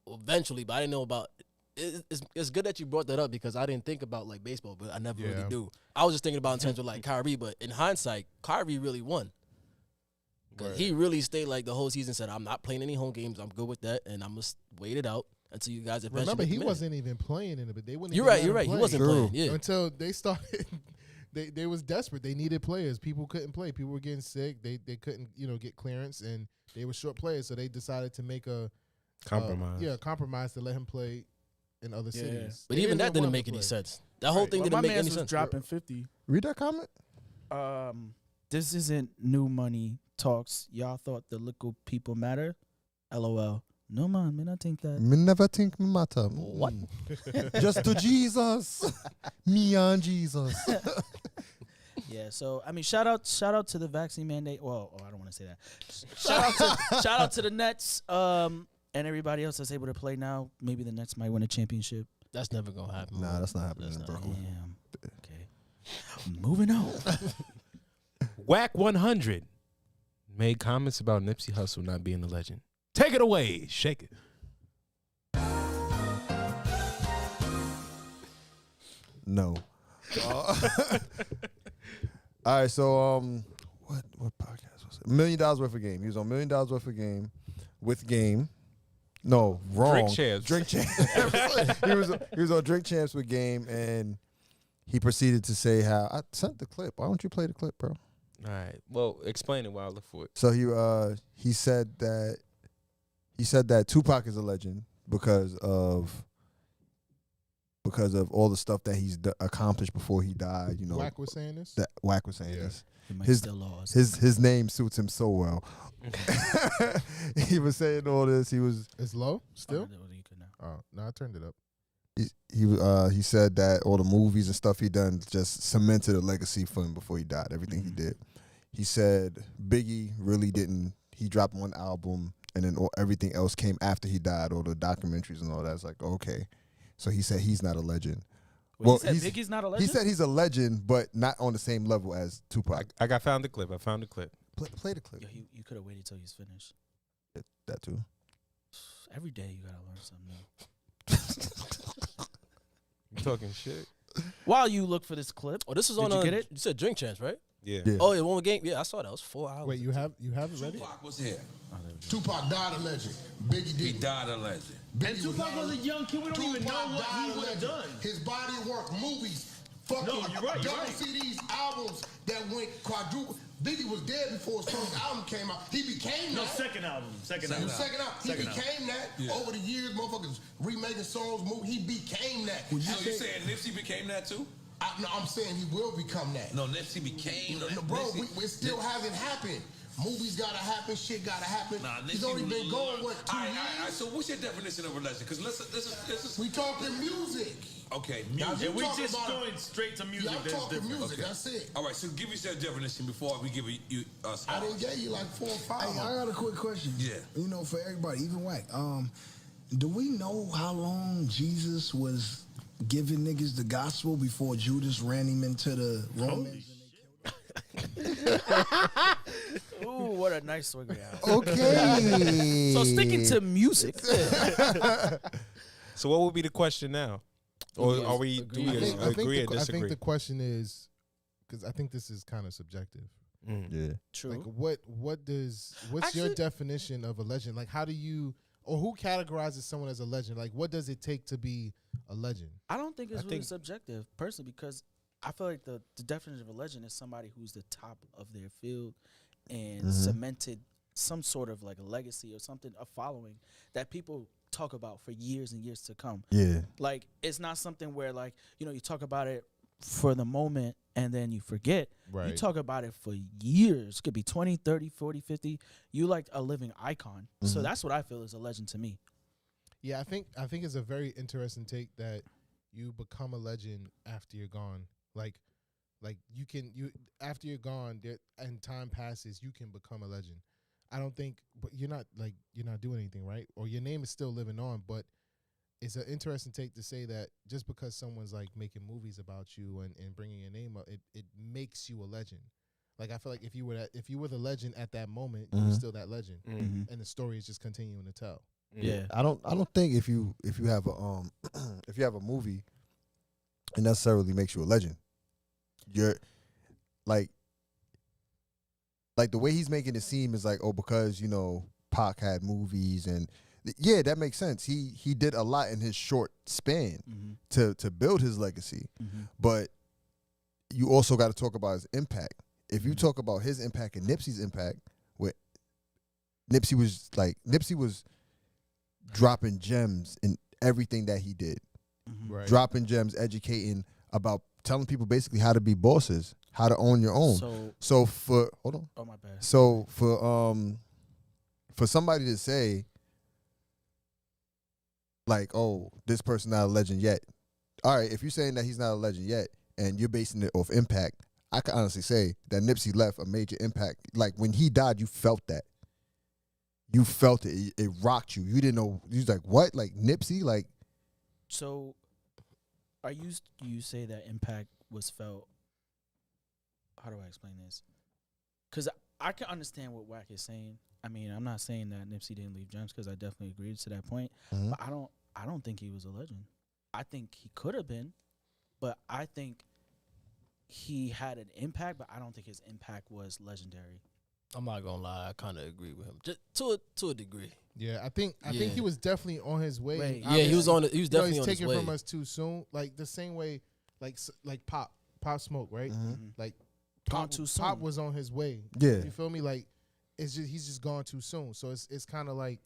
eventually, but I didn't know about. It's good that you brought that up because I didn't think about like baseball, but I never really do. I was just thinking about in terms of like Kyrie, but in hindsight, Kyrie really won. Because he really stayed like the whole season, said, I'm not playing any home games. I'm good with that, and I'm going to wait it out until you guys eventually Remember, he commit. wasn't even playing in it, but they wouldn't You're even right. He let him wasn't play. playing. Yeah. Until they started. They was desperate. They needed players. People couldn't play. People were getting sick. They couldn't, get clearance, and they were short players, so they decided to make a Compromise. compromise to let him play in other cities. But They even that want didn't him make to any play. sense. That whole thing Well, didn't my make man any was sense. dropping 50. Read that comment. This isn't new money talks. Y'all thought the little people matter? LOL. No, man, I think that. Me never think me matter. What? Just to Jesus. Me and Jesus. Yeah, so I mean, shout out to the vaccine mandate. Well, I don't want to say that. Shout out to the Nets, and everybody else that's able to play now. Maybe the Nets might win a championship. That's never going to happen. Nah, that's not happening That's in not Brooklyn. Damn. Okay. Moving on. Wack 100 made comments about Nipsey Hussle not being a legend. Take it away. Shake it. No. All right, so what podcast was it? $1 Million Worth of Game. He was on $1 Million Worth of Game with Game. No, wrong. Drink Champs. Drink Champs. he was on Drink Champs with Game, and he proceeded to say how I sent the clip. Why don't you play the clip, bro? All right. Well, explain it while I look for it. So he said that Tupac is a legend because of all the stuff that he's accomplished before he died. Wack was saying this. That Wack was saying this. He might His- still lost. His name suits him so well. He was saying all this. He was It's low still. You could know. Oh no, I turned it up. he said that all the movies and stuff he done just cemented a legacy for him before he died. Everything he did. He said Biggie really didn't. He dropped one album and then everything else came after he died. All the documentaries and all that. It's like okay. So he said he's not a legend. Wait, he said Biggie's not a legend? He said he's a legend, but not on the same level as Tupac. I found the clip. Play the clip. Yo, you could have waited till he's finished. That too. Every day you got to learn something new. You talking shit? While you look for this clip. Oh, this is Did on. you get it? You said Drink Champs, right? Yeah. Oh, it one game. Yeah, I saw that. It was 4 hours. Wait, you have it ready? Tupac was here. Tupac died a legend. Biggie He did. died a legend. Biggie And Tupac was a young kid. We don't even know Tupac what died he a would have legend. done. His body of work, movies, fucking No, you're right, you're double right. CDs, albums that went quadruple. Biggie was dead before his first album came out. He became No, that. second album. Second He album. was second out. He Second album. became that Yeah. over the years. Motherfuckers remaking songs. He became that. So you saying Nipsey became that too? No, I'm saying he will become that. No, Nipsey became that. No, bro, Nipsey- it still hasn't happened. Movies gotta happen. Shit gotta happen. Nah, He's Nipsey only been was- going what 2 All years? right. So what's your definition of a legend? Because this is We talking music. okay. Now, Music. If we talking just about- going straight to music, Y'all that's talking different. music. Okay. That's it. All right. So give us your definition before we give us. I didn't get you like 4 or 5. Hey, I got a quick question. Yeah. For everybody, even Wack. Do we know how long Jesus was giving niggas the gospel before Judas ran him into the Romans? Ooh, what a nice swing we have. Okay. So sticking to music. So what would be the question now? Or are we do we agree or I think disagree? the question is, because I think this is kind of subjective. Yeah. True. Like what's your Actually- definition of a legend? Like how do you or who categorizes someone as a legend? Like what does it take to be a legend? I don't think it's I really think- subjective, personally, because I feel like the definition of a legend is somebody who's the top of their field and cemented some sort of like a legacy or something, a following that people talk about for years and years to come. Yeah. Like, it's not something where, like, you talk about it for the moment and then you forget. You Right. talk about it for years. Could be 20, 30, 40, 50. You like a living icon. So that's what I feel is a legend to me. Yeah, I think it's a very interesting take that you become a legend after you're gone. Like you after you're gone and time passes, you can become a legend. I don't think, but you're not doing anything, right? Or your name is still living on, but it's an interesting take to say that just because someone's like making movies about you and bringing your name up, it makes you a legend. Like I feel like if you were the legend at that moment, you're still that legend, and the story is just continuing to tell. Yeah. I don't think if you have a if you have a movie, it necessarily makes you a legend. You're like the way he's making it seem is like, oh, because Pac had movies and yeah, that makes sense. He did a lot in his short span to build his legacy, but you also got to talk about his impact. If you talk about his impact and Nipsey's impact, what Nipsey was dropping gems in everything that he did, Right. dropping gems, educating about telling people basically how to be bosses, how to own your own. So for hold on, oh my bad. so for somebody to say like, oh, this person not a legend yet. All right, if you're saying that he's not a legend yet and you're basing it off impact, I can honestly say that Nipsey left a major impact. Like when he died, you felt that. You felt it. It rocked you. You didn't know. You was like, what? Like Nipsey? Like. So, you say that impact was felt? How do I explain this? Because I can understand what Wack is saying. I mean, I'm not saying that Nipsey didn't leave gems because I definitely agreed to that point. But I don't think he was a legend. I think he could have been, but I think he had an impact. But I don't think his impact was legendary. I'm not gonna lie, I kind of agree with him, just to a degrry. Yeah, I think he was definitely on his way. Yeah, he was definitely on his taken way. from us too soon, like the same way, like Pop Smoke, right? Like Gone too soon. Pop was on his way. Yeah, you feel me? Like he's just gone too soon. So it's kind of like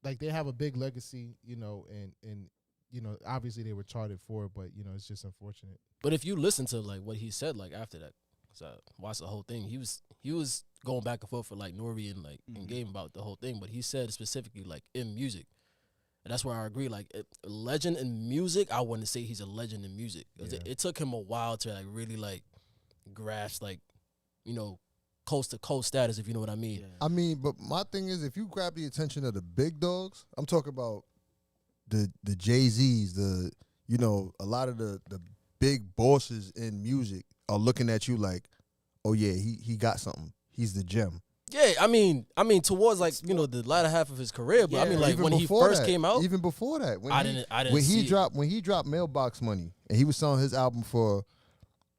they have a big legacy, and obviously they were charted for it, but it's just unfortunate. But if you listen to like what he said like after that, because I watched the whole thing, he was going back and forth with like Nori and like and Game about the whole thing, but he said specifically like in music, and that's where I agree. Like a legend in music, I wouldn't say he's a legend in music. It took him a while to like really like grasp like coast to coast status, if you know what I mean. Yeah. I mean, but my thing is, if you grab the attention of the big dogs, I'm talking about the Jay-Z's, a lot of the big bosses in music are looking at you like, oh yeah, he got something. He's the gem. Yeah, I mean towards like the latter half of his career, but I mean like even when he before first that, came out, even before that, I didn't when see he dropped Mailbox Money and he was selling his album for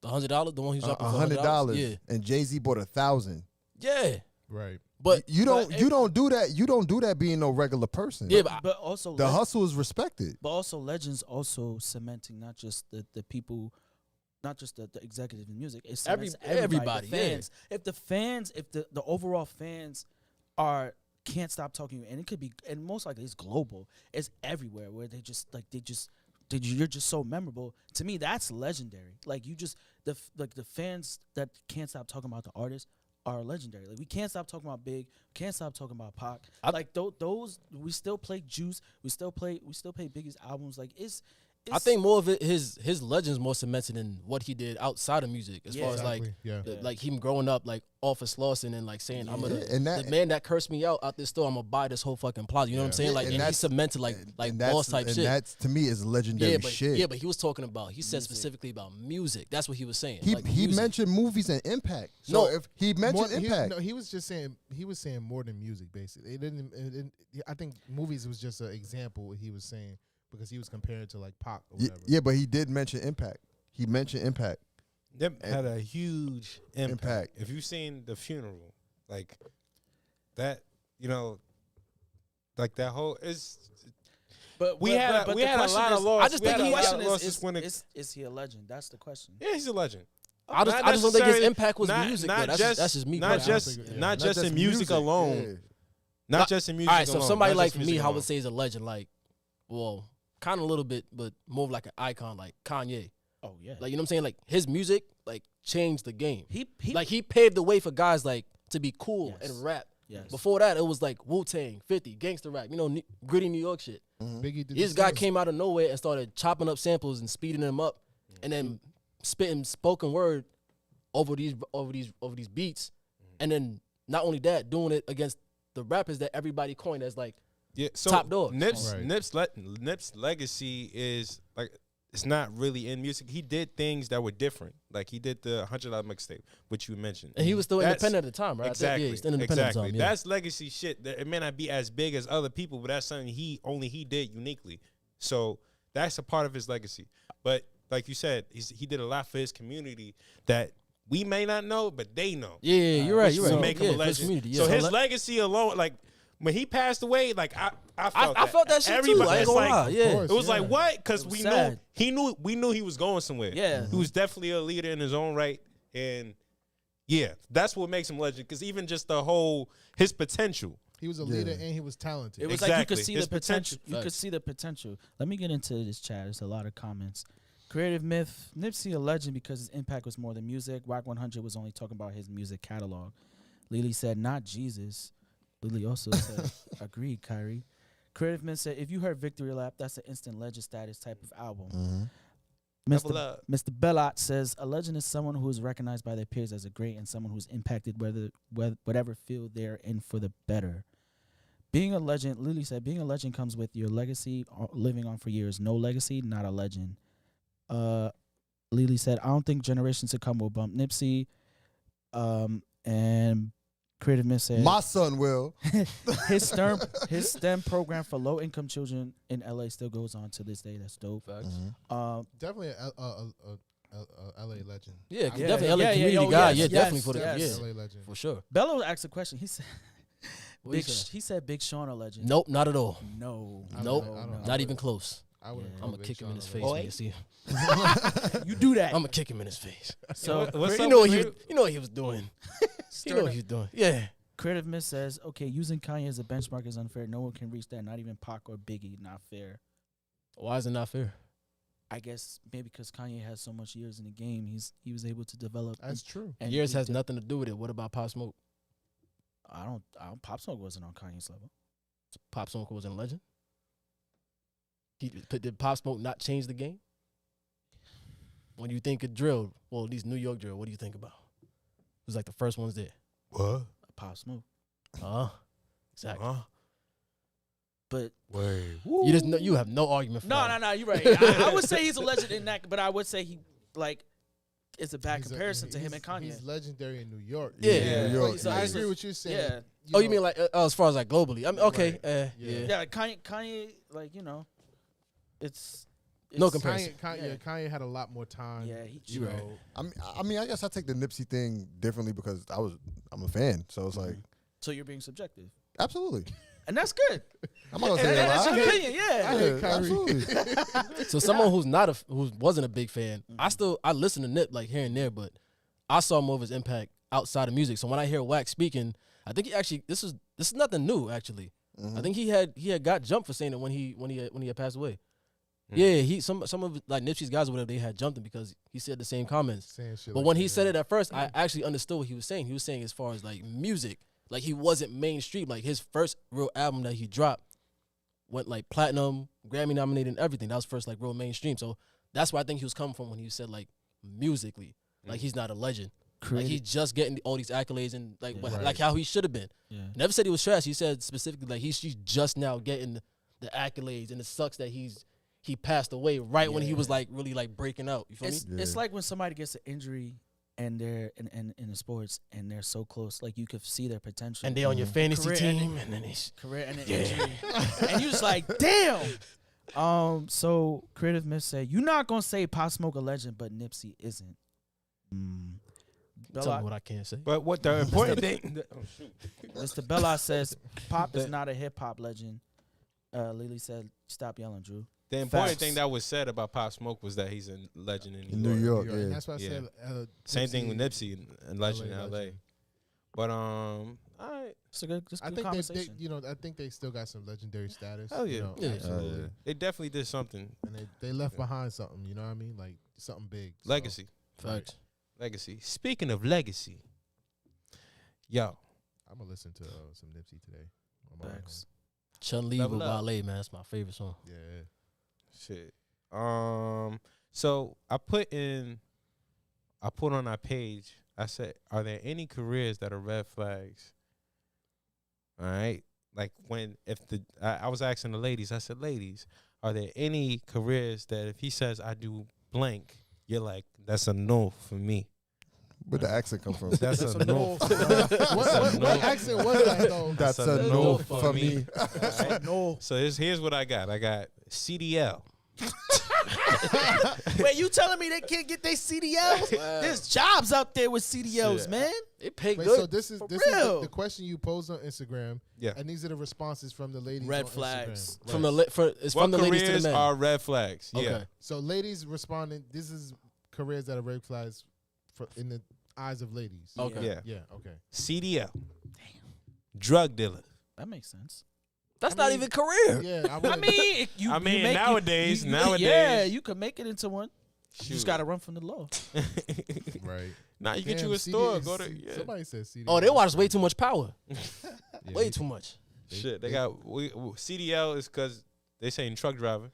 the $100, the one he's dropping for $100, yeah, and Jay-Z bought 1,000. yeah, Right. but You don't do that. You don't do that being no regular person. yeah, But also the hustle is respected. But also legends also cementing not just the people, not just the executive in music. It cements everybody, the fans. If the overall fans can't stop talking, and it could be, and most likely it's global. It's everywhere where you're just so memorable. To me, that's legendary. Like the fans that can't stop talking about the artist are legendary. Like we can't stop talking about Big, can't stop talking about Pac. Like those we still play Juice, we still play Biggie's albums. Like it's I think more of it his legends more cemented in what he did outside of music, as far as like like him growing up like off of Slauson and like saying I'm gonna the man that cursed me out this store, I'm gonna buy this whole fucking plaza. You know what I'm saying? Like and he cemented like boss type shit. And that's to me is legendary shit. Yeah, but he was talking about said specifically about music. That's what he was saying. He mentioned movies and impact. So if he mentioned impact, he was just saying more than music. Basically, it didn't. I think movies was just an example. What he was saying. Because he was compared to like Pac or whatever. Yeah, but he did mention impact. He mentioned impact. Them had a huge impact. If you've seen The Funeral, like that, like that whole is. But we had a lot of losses. I just think the question is he a legend? That's the question. Yeah, he's a legend. I just don't think his impact was music. That's just me. Not just in music alone. Yeah. Not just in music. All right, so alone. somebody Not like just me, music I alone. would say is a legend. Like, well, kind of a little bit, but more of like an icon, like Kanye. Oh yeah, like you know what I'm saying. Like his music, like changed the game. He paved the way for guys like to be cool and rap Yes. Before that, it was like Wu-Tang, 50, gangster rap, gritty New York shit. Biggie did This the guy same. came out of nowhere and started chopping up samples and speeding them up, and then spitting spoken word over these beats, and then not only that, doing it against the rappers that everybody coined as like top dog. Nip's legacy is like it's not really in music. He did things that were different. Like he did the $100 mixtape, which you mentioned, And he was still independent at the time, right? Exactly. Yeah, he's still independent at the time. Yeah. That's legacy shit. It may not be as big as other people, but that's something he did uniquely. So that's a part of his legacy. But like you said, he did a lot for his community that we may not know, but they know. Yeah, you're right. You're right. To make him a for his legend. community, yeah. So his legacy alone, like when he passed away, like I felt that shit Everybody, too. I ain't it's gonna like, lie. Yeah, it was like what? Because It was we sad. knew he was going somewhere. Yeah. He was definitely a leader in his own right, and yeah, that's what makes him legend. Because even just his potential. He was a leader and he was talented. It was like you Exactly. could see His the potential. potential. You could see the potential. Let me get into this chat. There's a lot of comments. Creative myth. Nipsey a legend because his impact was more than music. Wack 100 was only talking about his music catalog. Lily said, not Jesus. Lily also said, agreed, Kyrie. Creative myth said, if you heard Victory Lap, that's an instant legend status type of album. Double up. Mr. Bellot says, a legend is someone who is recognized by their peers as a great and someone who's impacted whatever field they're in for the better. Being a legend, Lily said, being a legend comes with your legacy living on for years. No legacy, not a legend. Lily said, I don't think generations to come will bump Nipsey. And Creative Miss said, My son will. his STEM program for low income children in LA still goes on to this day. That's dope. Definitely a LA legend. Yeah, Yeah, definitely LA yeah, community oh, guy. yes, Yeah, yes, definitely for yes. that. Yeah, LA legend. for sure. Bello asked a question. He said, What he said? he said Big Sean a legend. Nope, not at all. No. Nope, don't- not even close. I wouldn't Yeah. call I'm gonna Big kick him Sean in his a face legend. when you see him. You do that. I'm gonna kick him in his face. So What's You up know with what he was doing. You know what he was doing. Yeah. Creative Miss says, okay, using Kanye as a benchmark is unfair. No one can reach that, not even Pac or Biggie. Not fair. Why is it not fair? I guess maybe because Kanye has so much years in the game, he was able to develop. That's true. and Years he has did- nothing to do with it. What about Pop Smoke? I don't. Pop Smoke wasn't on Kanye's level. Pop Smoke wasn't a legend. Did Pop Smoke not change the game? When you think of drill, well, at least New York drill, what do you think about? Who's like the first ones there? What? Pop Smoke. Exactly. But You just know, you have no argument for that. no. You're right. I would say he's a legend in that, but I would say he it's a bad comparison to him and Kanye. He's legendary in New York. Yeah. New York, But I agree with you saying. Yeah. Oh, you mean like as far as like globally? I mean, okay, Right. yeah. Yeah, like Kanye, like it's No comparison. Kanye had a lot more time. Yeah, you You're right. know. I mean, I guess I take the Nipsey thing differently because I'm a fan. So it's like, so you're being subjective, absolutely. and that's good. I'm not gonna And say a that's lie. your opinion, yeah. I hate Kyrie. Absolutely. So someone who wasn't a big fan, I listen to Nip like here and there, but I saw more of his impact outside of music. So when I hear Wack speaking, I think he actually this is nothing new actually. I think he had got jumped for saying it when he had passed away. Yeah, some of like Nipsey's guys or whatever, they had jumped him because he said the same comments. Saying shit But like when he that, said yeah. it at first, I actually understood what he was saying. He was saying as far as like music, like he wasn't mainstream. Like his first real album that he dropped went like platinum, Grammy nominated, and everything. That was first like real mainstream. So that's where I think he was coming from when he said like musically, like he's not a legend. Like he's just getting all these accolades and like like how he should have been. Yeah. Never said he was trash. He said specifically like he's just now getting the accolades, and it sucks that he passed away right when he was like really like breaking out. You feel me? It's like when somebody gets an injury and they're in the sports and they're so close, like you could see their potential. And they on your fantasy Career team, ending. and then he's career and an injury, and you just like, damn. So Creative Myth said, "You're not gonna say Pop Smoke a legend, but Nipsey isn't." tell me what I can't say. But what the important thing? Mr. Bella says Pop is not a hip hop legend. Lily said, "Stop yelling, Drew." The important Facts. thing that was said about Pop Smoke was that he's a legend in New York, And yeah. that's why I said. Same thing with Nipsey and legend in LA. legend. But all right, It's a good, I think conversation. I think they still got some legendary status. Hell yeah. You know, Yeah. absolutely. they definitely did something. And they left behind something. You know what I mean? Like something big. So, Legacy. Facts. Legacy. Speaking of legacy, yo, I'm gonna listen to some Nipsey today. On my way home. Facts. Chun-Li Level with up. Wale, man. That's my favorite song. Yeah. Shit. So I put on our page. I said, "Are there any careers that are red flags?" All right. Like I was asking the ladies. I said, "Ladies, are there any careers that if he says I do blank, you're like that's a no for me?" Where'd the accent come from? That's a no. What accent was that though? That's a no for me. Right? No. So here's what I got. I got CDL. Wait, you telling me they can't get their CDLs? There's jobs out there with CDLs, Shit. man. It pay Wait, good. so this is For the real. question you posed on Instagram. Yeah. And these are the responses from the ladies. Red on flags. Instagram. from Right. it's What from the ladies to careers the men. are red flags? Okay. Yeah. So ladies responding. This is careers that are red flags in the eyes of ladies. Okay. Yeah. Yeah. Okay. CDL. Drug dealer. That makes sense. That's I not mean- even career. Yeah. I mean, I mean, nowadays, yeah, you can make it into one. You just Shoot. gotta run from the law. right. Nah, you get Damn, you a store. CD Go to yeah. Somebody said CD. Oh, they watch way too much power. Yeah, Way they- too much. Shit. They got CDL is because they saying truck driver.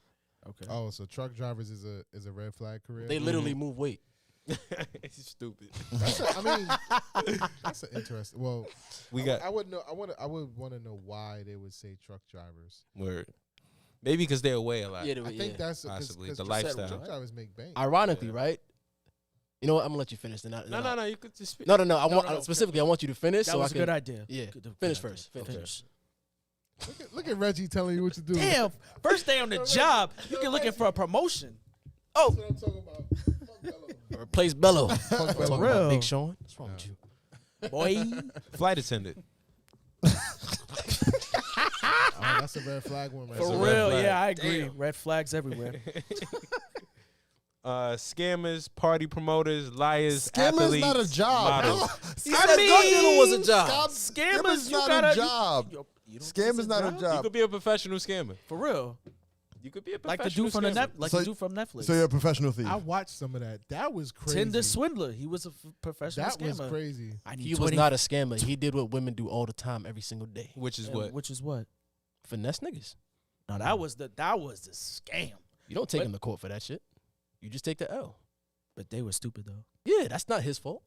Okay. Oh, so truck drivers is a red flag career. They literally move weight. It's stupid. I mean, that's an interesting. Well, We got I would know. I would want to know why they would say truck drivers. word. Maybe because they're away a lot. Yeah, I think that's possibly because the truck lifestyle. drivers make bank. Ironically, right? You know what? I'm gonna let you finish. No. You could just speak. No. no. Specifically, I want you to finish. That so was I a can, good idea. Yeah. Good Finish idea. first. Finish. Look at Reggie telling you what to do. Damn, first day on the job, you can looking for a promotion. Oh, That's what I'm talking about. Fuck Bello. Replace Bello. Fuck Bello. Talking real. about Big Sean. What's wrong with you? boy. Flight attendant. Oh, that's a red flag one, right? For a there. red real, flag. yeah, I agree. Red flags everywhere. Scammers, party promoters, liars, Scammer's athletes, not a job. models. He said drug dealer was a job. Scammers, you not gotta. a job. You don't think Scammer's it's not a You job. could be a professional scammer. For real, You could be a like professional the dude from the scammer. So- the dude from Netflix. So you're a professional thief. I watched some of that. That was crazy. Tinder swindler. He was a professional That scammer. was crazy. I need He was 20 not a scammer. He did what women do all the time, every single day. Which is what? Which is what? Finesse niggas. No, that was the scam. You don't take What? him to court for that shit. You just take the L. But they were stupid though. Yeah, that's not his fault.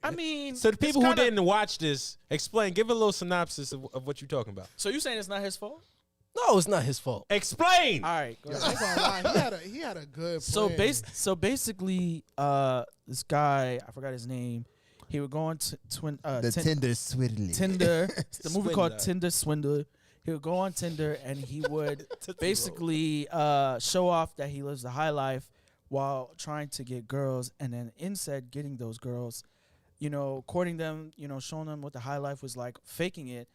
I mean, So the people it's who kinda- didn't watch this, explain. Give a little synopsis of what you're talking about. So you saying it's not his fault? No, it's not his fault. Explain. All right. Go Yo, ahead. I ain't gonna lie. He had a good So plan. basically, this guy, I forgot his name. He would go on Tinder swindler. Tinder. It's the movie called Swindler. Tinder Swindler. He would go on Tinder and he would basically show off that he lives the high life while trying to get girls, and then in said getting those girls, courting them, showing them what the high life was like, faking it,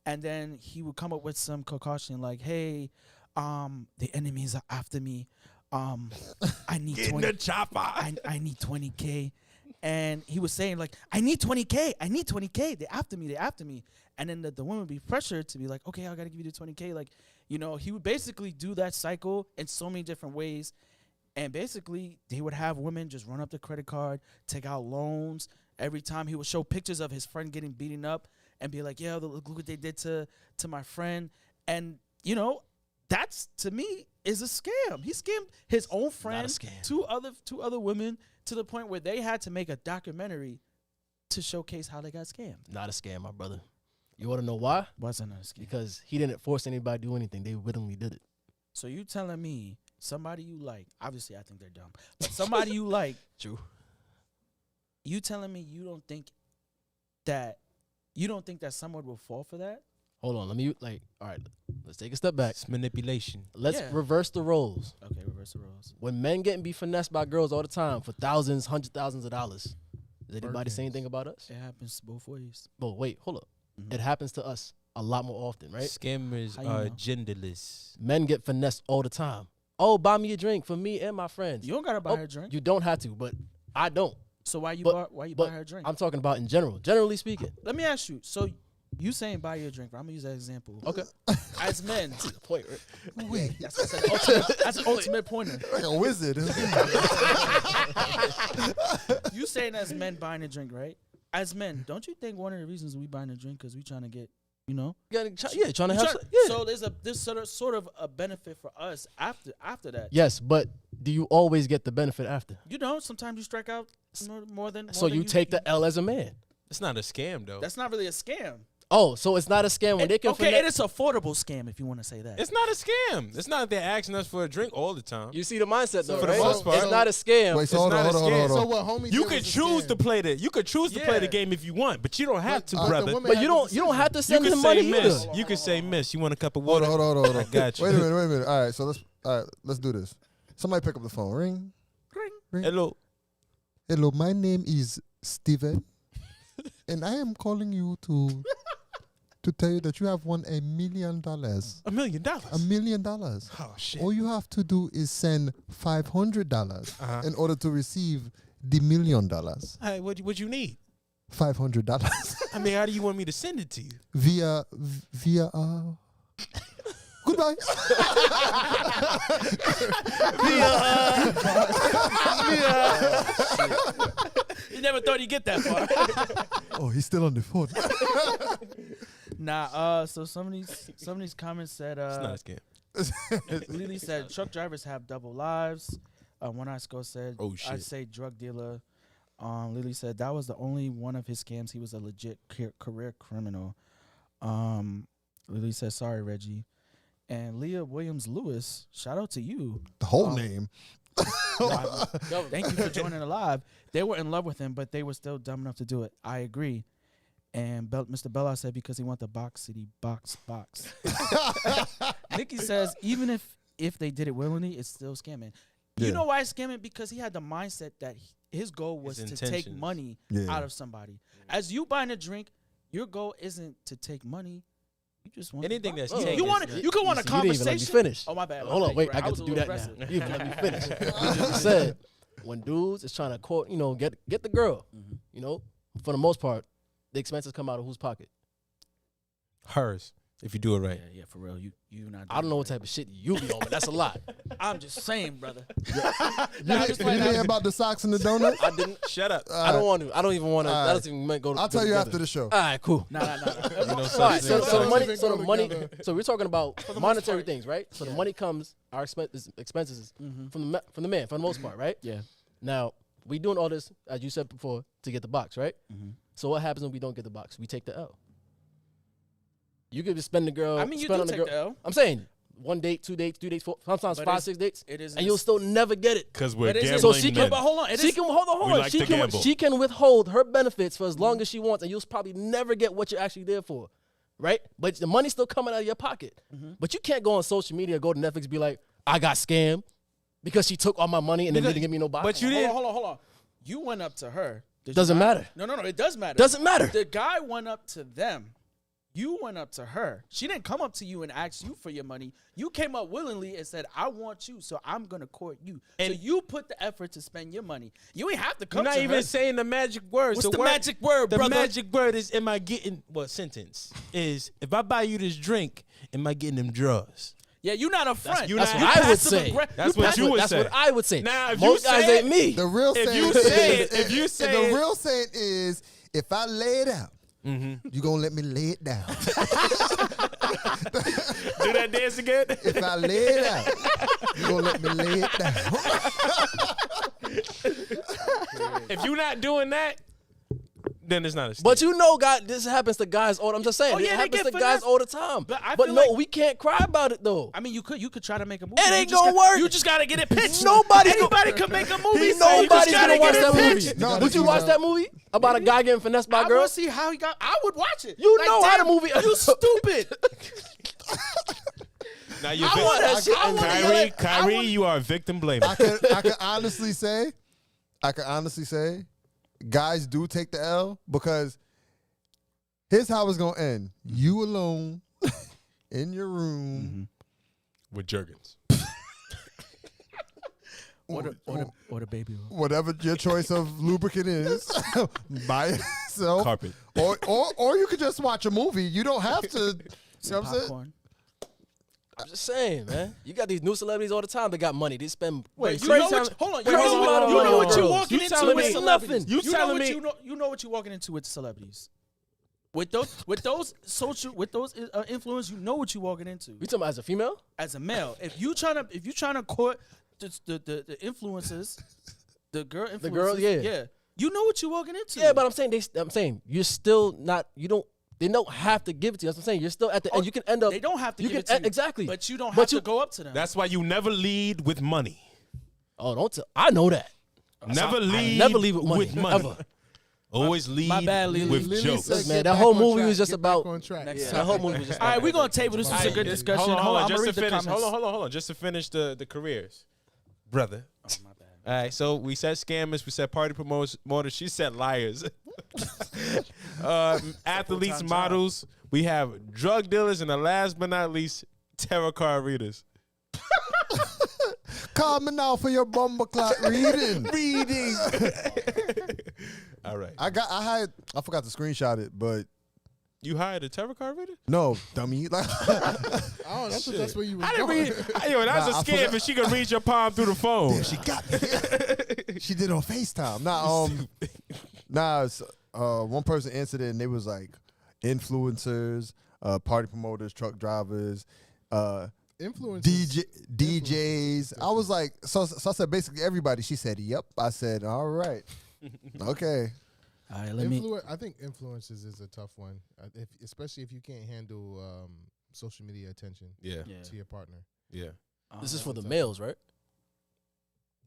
and then he would come up with some concoction like, "Hey, the enemies are after me. I need Get in 20. the chopper. I need 20K." And he was saying like, "I need 20K. I need 20K. They're after me. They're after me." And then the woman would be pressured to be like, "Okay, I got to give you the 20K." Like, he would basically do that cycle in so many different ways. And basically, they would have women just run up the credit card, take out loans. Every time he would show pictures of his friend getting beaten up and be like, "Yeah, look what they did to my friend." And, that's, to me, is a scam. He scammed his own friend, scam. two other women, to the point where they had to make a documentary to showcase how they got scammed. Not a scam, my brother. You want to know why? Wasn't a scam. Because he didn't force anybody to do anything. They willingly did it. So you telling me somebody you like, obviously I think they're dumb, but somebody you like, True. you telling me you don't think that someone will fall for that? Hold on. All right, let's take a step back. It's manipulation. Let's Yeah. reverse the roles. Okay, reverse the roles. When men getting be finessed by girls all the time for thousands, hundred thousands of dollars, does anybody say anything about us? It happens both ways. But wait, hold up. Mhm. It happens to us a lot more often, right? Scammers How you are know? genderless. Men get finessed all the time. Oh, buy me a drink for me and my friends. You don't gotta buy Oh, her a drink. You don't have to, but I don't. So why you but- buy but her a drink? I'm talking about in general. Generally speaking. Let me ask you. So you saying buy you a drink? Right? I'm gonna use that example. Okay. As men, Point, right? Wait, that's an ultimate pointer. like a wizard. You saying as men buying a drink, right? as men, don't you think one of the reasons we buying a drink because we trying to get, you know? Trying to have. So there's sort of a benefit for us after that. Yes, but do you always get the benefit after? You know, sometimes you strike out more than. So you take the L as a man. It's not a scam though. That's not really a scam. Oh, so it's not a scam when they can. Okay, it is an affordable scam if you want to say that. It's not a scam. It's not that they're asking us for a drink all the time. You see the mindset though, For the right? most part. It's not a scam. Wait, so hold on. So what homie You did can was a choose scam. to play the. You could choose to play the Yeah. game if you want, but you don't have to, the brother. woman But had you the don't have to You send can him say money miss. either. You can say miss. You want a cup of Hold water? on, hold on. I got you. Wait a minute. All right, so let's do this. Somebody pick up the phone. Ring. Hello. Hello, my name is Steven, and I am calling you to tell you that you have won $1 million. $1 million. $1 million. Oh shit. All you have to do is send $500 Uh-huh. in order to receive the $1 million. Hey, what you need? $500 I mean, how do you want me to send it to you? via goodbye. You never thought you'd get that far. Oh, he's still on the phone. Nah. So some of these comments said. It's not a scam. Lily said truck drivers have double lives. One Eye Skull said, Oh, shit. I'd say drug dealer. Lily said that was the only one of his scams. He was a legit career criminal. Lily said, sorry, Reggie. And Leah Williams Lewis, shout out to you. The whole name. Thank you for joining the live. They were in love with him, but they were still dumb enough to do it. I agree. And Mr. Bella said because he want the box city box. Nikki says even if they did it willingly, it's still scamming. Yeah. You know why it's scamming? Because he had the mindset that his goal was His to take intentions. money Yeah. out of somebody. As you buying a drink, your goal isn't to take money. You just want Anything the that's box. taken you want is- you can want a You didn't even let me conversation. finish. Oh my bad. Hold on, You're wait. right. I get was to a do little that now. aggressive. You even let me finish. You just said when dudes is trying to court, get the girl. For the most part, the expenses come out of whose pocket? Hers, if you do it right. Yeah, for real. You not. I don't know what type of shit you be on, but that's a lot. I'm just saying, brother. You didn't hear about the socks and the donuts? I didn't. Shut up. I don't want to. I don't even want to. All That right. doesn't even go. I'll go tell you together. after the show. All right, cool. Nah. You know, All right, so That the doesn't money, even so go the money, together. so we're talking about monetary things, right? So the money comes, our expenses from the man for the most part, right? Yeah. Now we doing all this as you said before to get the box, right? So what happens when we don't get the box? We take the L. You could just spend the girl. I mean, you spend do on the take girl. the L. I'm saying 1 date, 2 dates, 3 dates, 4, sometimes But 5, it's- 6 dates, it isn't and you'll as- still never get it. Because we're But isn't- gambling So she men. can, But hold on, it she is- can hold on. We like to gamble. She can withhold her benefits for as long as she wants, and you'll probably never get what you're actually there for, right? But the money's still coming out of your pocket. But you can't go on social media, go to Netflix, and be like, I got scammed because she took all my money and then didn't give me no box. But you didn't. Hold on. You went up to her. Did you Doesn't not? matter. No, it does matter. Doesn't matter. The guy went up to them. You went up to her. She didn't come up to you and ask you for your money. You came up willingly and said, I want you, so I'm going to court you. So you put the effort to spend your money. You ain't have to come You're not to even her. saying the magic words. What's the magic word, The brother? magic word is, am I getting, sentence is, if I buy you this drink, am I getting them drugs? Yeah, you're not a friend. you That's not- what you I would say. That's what you would That's say. what I would say. Now, if Most you guys say ain't me. The real If saying you is, say it- if you say the it- real saying is, if I lay it out, you gonna let me lay it down. Do that dance again? If I lay it out, you gonna let me lay it down. If you're not doing that, then it's not a scam. But God, this happens to guys all. I'm just saying, Oh, yeah, it they happens get to guys finessed. all the time. But I But feel no, like- we can't cry about it though. I mean, you could try to make a movie. It You ain't just gonna got- work. You just got to get it pitched. Anybody can make a movie. Nobody's gonna watch that movie. pitched. No, Would you you watch know- that movie about a guy getting finessed by a I girl? want to see how he got. I would watch it. You know how the damn, movie- You stupid. now you're I want that shit. I wanna yell Kyrie, at- I Kyrie, wanna- you are a victim blamer. I can honestly say, guys do take the L because here's how it's gonna end. You alone in your room. With Jergens. Or the baby. Whatever your choice of lubricant is, by yourself, Carpet. or you could just watch a movie. You don't have to. You know what I'm saying? Popcorn. I'm just saying, man. You got these new celebrities all the time that got money. They spend Wait, crazy you know time. what? Hold on. Crazy amount of You know money what on you girls. walking You into telling with me celebrities. nothing. You telling me You know what you walking into with celebrities. With those influence, you know what you walking into. You talking about as a female? As a male, if you trying to court the influences, the girl influences, yeah. you know what you walking into. Yeah, but I'm saying you're still not. You don't. They don't have to give it to you. That's what I'm saying. You're still at the end. You can end up. They don't have to you give can it to you. Exactly. But you don't have to go up to them. that's why you never lead with money. Oh, don't tell. I know that. Never lead. Never lead with money. Ever. Always lead bad, Lily. with Lily jokes. said, Man, "Get that back whole on movie track, was just get back about- on track." Yeah, that whole movie was just. All right, we're gonna table this. This was a good discussion. Hold on, I'm just gonna to read the finish. comments. Hold on. Just to finish the careers, brother. Oh, my bad. All right, so we said scammers, we said party promoters, she said liars. Athletes, models, we have drug dealers, and the last but not least, tarot card readers. Coming out for your bumbleclot reading. All right. I forgot to screenshot it, but You hired a tarot card reader? no, dummy. Like, Oh, that's where you was I didn't going. read. Yo, that was Nah, I a scam, forgot. but she could read your palm through the phone. damn, she got me. She did it on FaceTime. One person answered it and they was like influencers, party promoters, truck drivers, Influences. DJs. I was like, so I said basically everybody. She said, "Yep." I said, "All right, okay." All right, let me. I think influences is a tough one, especially if you can't handle social media attention Yeah. to your partner. Yeah. This is for the males, right?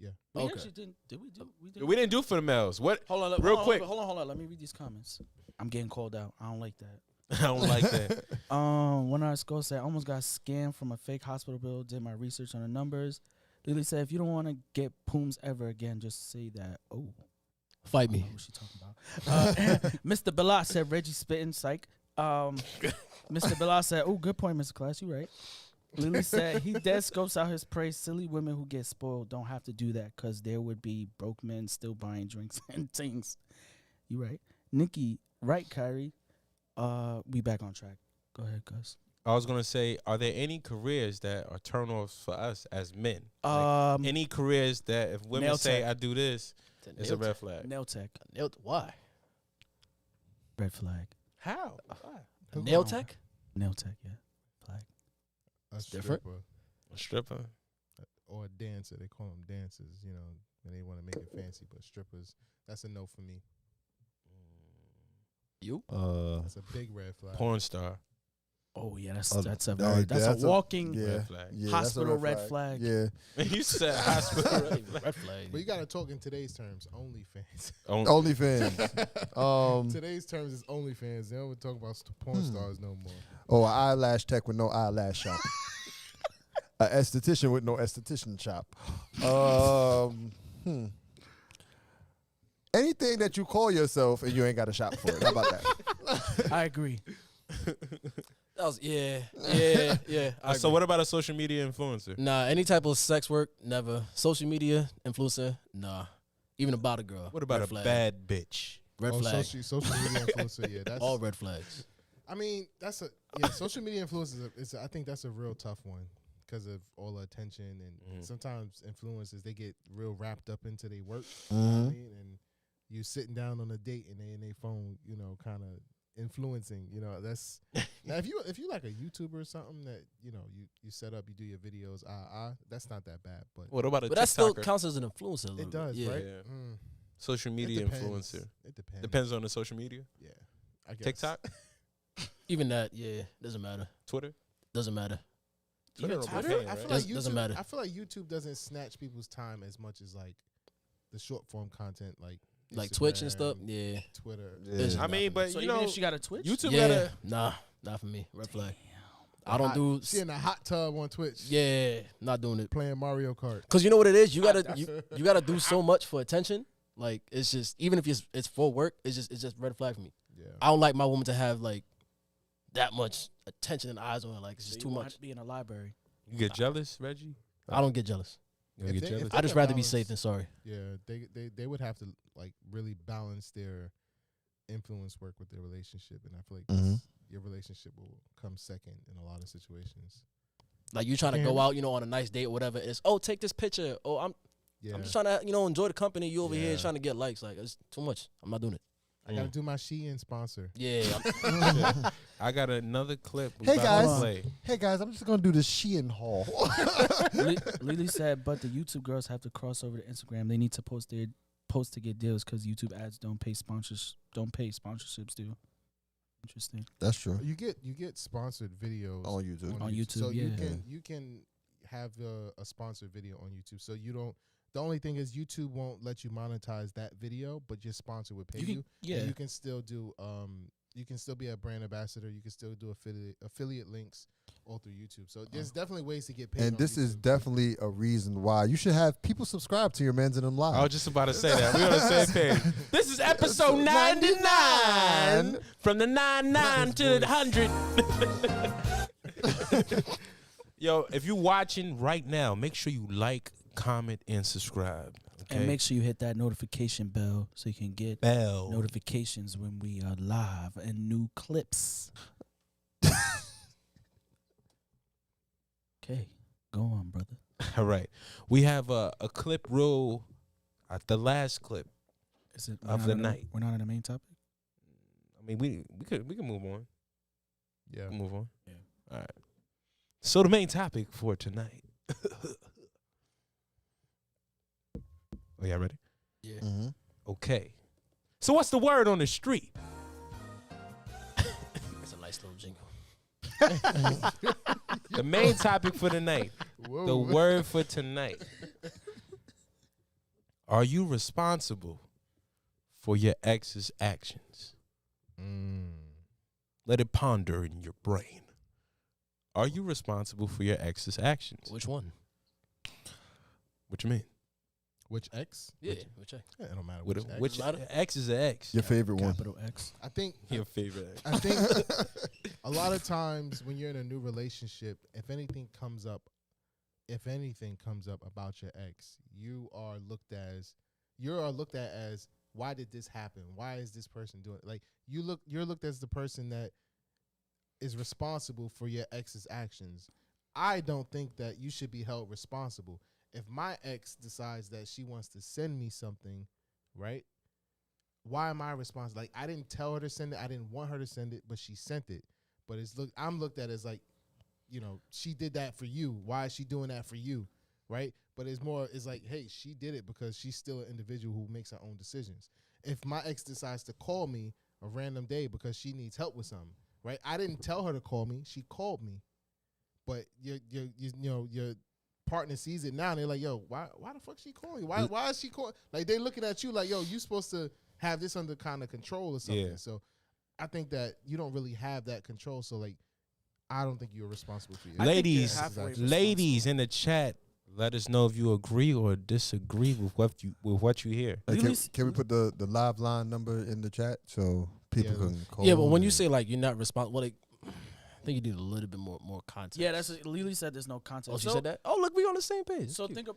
Yeah. We Okay. actually didn't. Did we do? We did. We didn't do for the males. What? Hold on, Real quick. Hold on. Let me read these comments. I'm getting called out. I don't like that. I don't like that. One of our school said, I almost got scammed from a fake hospital bill. Did my research on the numbers. Lily said, if you don't want to get pooms ever again, just say that. Oh, Fight I me. don't know what she talking about. Mr. Bilal said, Reggie spitting, psych. Mr. Bilal said, oh, good point, Mr. Class. You right. Lily said, he dead scopes out his praise. Silly women who get spoiled don't have to do that because there would be broke men still buying drinks and things. You right. Nikki, right, Kyrie. We back on track. Go ahead, Gus. I was gonna say, are there any careers that are turnoffs for us as men? Any careers that if women nail say tech. I do this, it's a red flag. Nail tech. Why? Red flag. How? Why? Nail tech? Nail tech, yeah. Flag. A different. stripper A stripper. or a dancer. They call them dancers, when they want to make it fancy. But strippers, that's a no for me. You? That's a big red flag. Porn star. Oh yeah, that's that's a a- walking Red flag. Yeah, hospital that's a red flag. Yeah, You said hospital. Red flag. But you got to talk in today's terms. OnlyFans. OnlyFans. Today's terms is OnlyFans. They don't talk about porn stars no more. Oh, an eyelash tech with no eyelash shop. An esthetician with no esthetician shop. Anything that you call yourself and you ain't got a shop for it. How about that? I agree. That was I So agree. what about a social media influencer? Nah, any type of sex work, never. Social media influencer, nah. Even about a girl. What about red a flag. bad bitch? Red flag? Social media influencer, yeah. That's All red flags. I mean, social media influencers. I think that's a real tough one because of all the attention and sometimes influencers they get real wrapped up into their work. You know what I mean? And you sitting down on a date and they in their phone, kind of influencing. That's now if you like a YouTuber or something that you set up, you do your videos. That's not that bad. But What about a But that still TikToker? counts as an influencer. a little it does, bit. right? Yeah. Mm, Social media it depends. influencer. It depends. Depends on the social media. Yeah, I guess. TikTok, Even that, yeah, doesn't matter. Twitter. Doesn't matter. Twitter Even don't be Twitter, paying, I right? feel like Doesn't YouTube. matter. I feel like YouTube doesn't snatch people's time as much as like the short form content, like Twitch and Instagram, stuff, yeah. Twitter. Yeah. I mean, but So you even know, if she got a Twitch, YouTube Yeah, gotta. nah, not for me. Red flag. I don't do. She in a hot tub on Twitch. Yeah, not doing it. Playing Mario Kart. Cause you know what it is. You gotta you gotta do so much for attention. Like it's just even if it's for work, it's just red flag for me. Yeah. I don't like my woman to have like that much attention and eyes on her. Like it's just too much. To be in a library. You get jealous, Reggie? I don't get jealous. You If get they- jealous? if I just can rather be balance- safe than sorry. Yeah, they would have to like really balance their influence work with their relationship, and I feel like your relationship will come second in a lot of situations. Like you trying to go out, on a nice date or whatever. It's take this picture. I'm just trying to enjoy the company. You over here trying to get likes. Like it's too much. I'm not doing it. I gotta do my Shein sponsor. Yeah. I got another clip. Hey guys, I'm just gonna do the Shein haul. Lily said, but the YouTube girls have to cross over to Instagram. They need to post to get deals because YouTube ads don't pay sponsorships do. Interesting. That's true. You get sponsored videos on YouTube. On YouTube, so yeah. you can have a sponsored video on YouTube. So you don't. The only thing is YouTube won't let you monetize that video, but your sponsor would pay you. Yeah. And you can still do you can still be a brand ambassador. You can still do affiliate links all through YouTube. So there's definitely ways to get paid. And this is definitely a reason why you should have people subscribe to your Mans and Them Live. I was just about to say that. We're on the same page. This is episode 99. From the 99 to the 100. Yo, if you're watching right now, make sure you like, comment, and subscribe. Okay? And make sure you hit that notification bell so you can get notifications when we are live and new clips. Okay, go on, brother. All right. We have a clip rule, the last clip Is it of the night. We're not on the main topic? I mean, we could move on. Yeah. Move on. Yeah. All right. So the main topic for tonight. Oh, y'all ready? Yeah. Mm-hmm. Okay. So what's the word on the street? It's a nice little jingle. The main topic for tonight. Whoa. The word for tonight. Are you responsible for your ex's actions? Let it ponder in your brain. Are you responsible for your ex's actions? Which one? What you mean? Which X? Yeah, which X? Yeah, it don't matter. Which X is an X? Your favorite one. Capital X. I think Your favorite X. I think a lot of times when you're in a new relationship, if anything comes up about your ex, you are looked at as why did this happen? Why is this person doing it? Like you're looked as the person that is responsible for your ex's actions. I don't think that you should be held responsible. If my ex decides that she wants to send me something, right? Why am I responsible? Like I didn't tell her to send it. I didn't want her to send it, but she sent it. But I'm looked at as like, she did that for you. Why is she doing that for you? Right? But it's like, hey, she did it because she's still an individual who makes her own decisions. If my ex decides to call me a random day because she needs help with something, right? I didn't tell her to call me. She called me. But your partner sees it now and they're like, yo, why the fuck she calling you? Why is she calling? Like they looking at you like, yo, you supposed to have this under kind of control or something. Yeah. So I think that you don't really have that control. So like, I don't think you're responsible for your Ladies in the chat, let us know if you agree or disagree with what you hear. Can we put the live line number in the chat so people can call? Yeah, but when you say like you're not responsible, like I think you need a little bit more context. Yeah, Lily said the's no context. Oh, she said that? Oh, look, we on the same page. So think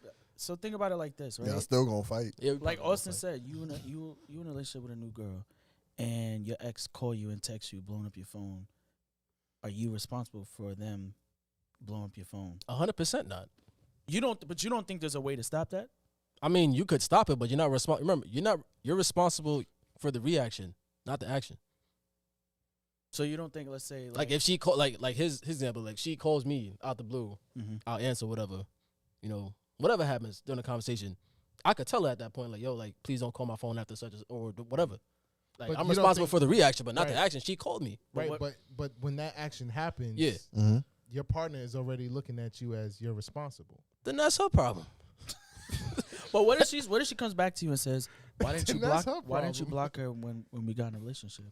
about it like this, right? Yeah, I'm still gonna fight. Yeah, like Austin said, you in a relationship with a new girl, and your ex call you and text you, blowing up your phone. Are you responsible for them blowing up your phone? 100% not. But you don't think there's a way to stop that? I mean, you could stop it, but you're not responsible. Remember, you're responsible for the reaction, not the action. So you don't think, let's say, like if she call, like his example, like she calls me out the blue, I'll answer whatever, whatever happens during the conversation. I could tell her at that point, like, yo, like, please don't call my phone after such as or whatever. Like, But I'm you don't responsible think- for the reaction, but not the Right. action. She called me. Right, but when that action happens, Yeah. your partner is already looking at you as you're responsible. Then that's her problem. But what if she comes back to you and says, why didn't you That's block? her Why didn't you problem. block her when we got in a relationship?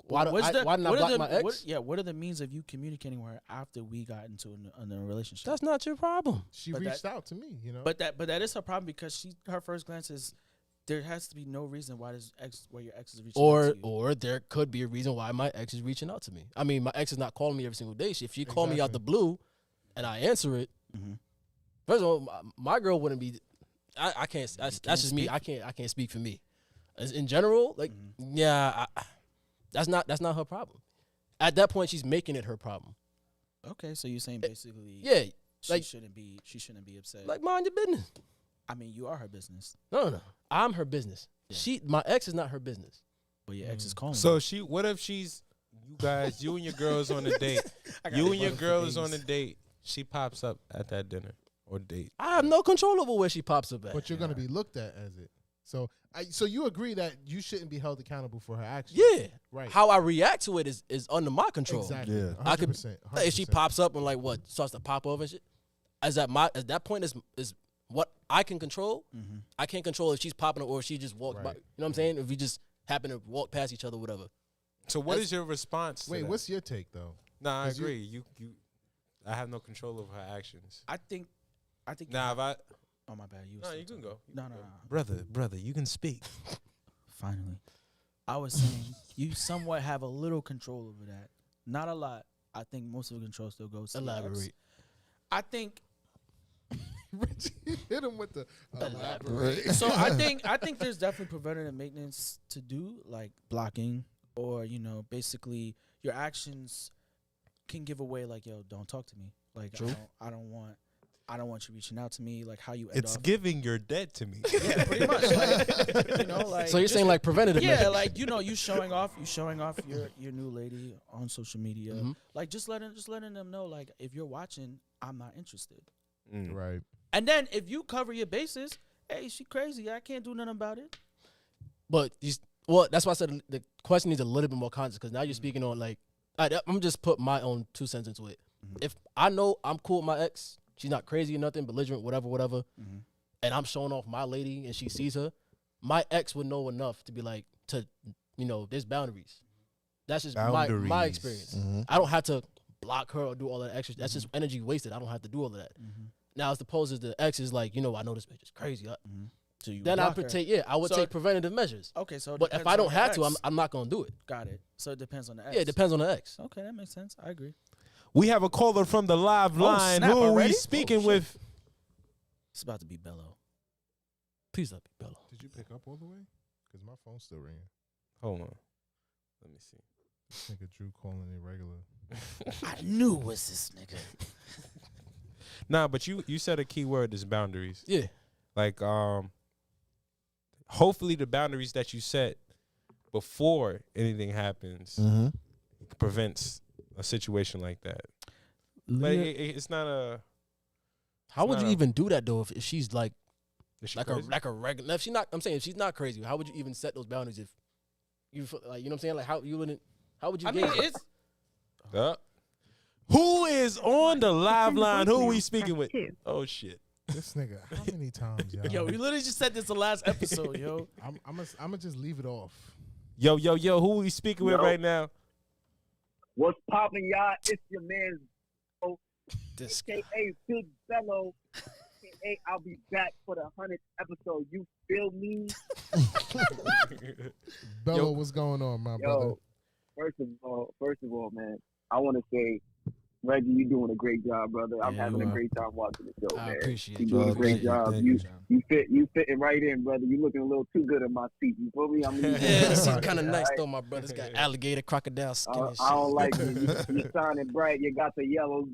Why didn't I block my ex? What are the means of you communicating with her after we got into a relationship? That's not your problem. She But reached that- out to me, But that is her problem because her first glance is there has to be no reason why your ex is reaching out to you. Or there could be a reason why my ex is reaching out to me. I mean, my ex is not calling me every single day. If she called me out the blue and I answer it, first of all, my girl wouldn't be. I can't. That's just me. I can't speak for me. As in general, like that's not her problem. At that point, she's making it her problem. Okay, so you're saying basically, Yeah, she like- shouldn't be upset. like mind your business. I mean, you are her business, No. I'm her business. My ex is not her business. but your ex is calling. So what if she's you and your girls on a date? You and your girls on a date. She pops up at that dinner or date. I have no control over where she pops up at. But you're gonna be looked at as it. So you agree that you shouldn't be held accountable for her actions? Yeah. Right. How I react to it is under my control. Exactly. Yeah. I could 100%. if she pops up and like what starts to pop off and shit. At that point is what I can control. I can't control if she's popping up or if she just walks by. Right. You know what I'm saying? If we just happen to walk past each other, whatever. So what is your response? Wait, to that? what's your take though? Nah, I 'Cause you- agree. You I have no control over her actions. I think. Nah, if I Oh my bad. You can go. No. Brother, you can speak. Finally, I was saying you somewhat have a little control over that. Not a lot. I think most of the control still goes to the ex. Elaborate. I think Reggie hit him with the so. I think there's definitely preventative maintenance to do, like blocking, or basically your actions can give away, like, yo, don't talk to me. Like, I don't want you reaching out to me. Like how you end It's off. giving you're dead to me. Yeah, pretty much. Like, like So you're saying like preventative yeah, measures. like you showing off your new lady on social media. Like just letting them know, like, if you're watching, I'm not interested. Right. And then if you cover your bases, hey, she crazy. I can't do nothing about it. But that's why I said the question needs a little bit more context because now you're speaking on like I'm just put my own 2 cents into it. If I know I'm cool with my ex, she's not crazy or nothing, belligerent, whatever, and I'm showing off my lady and she sees her, my ex would know enough to be like there's boundaries. That's just my experience. I don't have to block her or do all that extra. That's just energy wasted. I don't have to do all of that. Now, as opposed to the ex is like, I know this bitch is crazy. So you Then I block her. would So- take preventative measures. Okay, so it But if depends I on don't the have to, ex. I'm not gonna do it. Got it. So it depends on the ex. Yeah, it depends on the ex. Okay, that makes sense. I agree. We have a caller from the live line. snap, Who are we already? speaking Oh, shit. with? It's about to be Bello. Please let me, Bello. Did you pick up all the way? Because my phone's still ringing. Hold on. Let me see. This nigga Drew calling it regular. I knew it was this nigga. Nah, but you said a key word is boundaries. Yeah. Like hopefully the boundaries that you set before anything happens prevents a situation like that. But it's not a. How would not you a- even do that though if she's like Is she like crazy? a regular? If she's not, I'm saying if she's not crazy, how would you even set those boundaries if you feel like, you know what I'm saying? Like how you wouldn't? How would you? I mean, gauge it? it's Who is on the live line? Who are we speaking with? Oh shit. This nigga, how many times, y'all? yo. We literally just said this the last episode, yo. I'm gonna just leave it off. Yo, who are we speaking with right now? What's poppin', y'all? It's your man, This a.k.a. Big Bello, a.k.a. I'll be back for the 100th episode. You feel me? Bello, what's going on, my brother? Yo, first of all, man, I want to say, Reggie, you doing a great job, brother. I'm Yeah, having you a are. great time watching the show, I man. appreciate You you. doing a I great appreciate job. it. You fitting right in, brother. You looking a little too good in my seat. You feel me? I'm Yeah, this is kind of All nice right? though, my brother. It's got alligator, crocodile skin and shit. I don't like it. You're shining bright. You got the yellow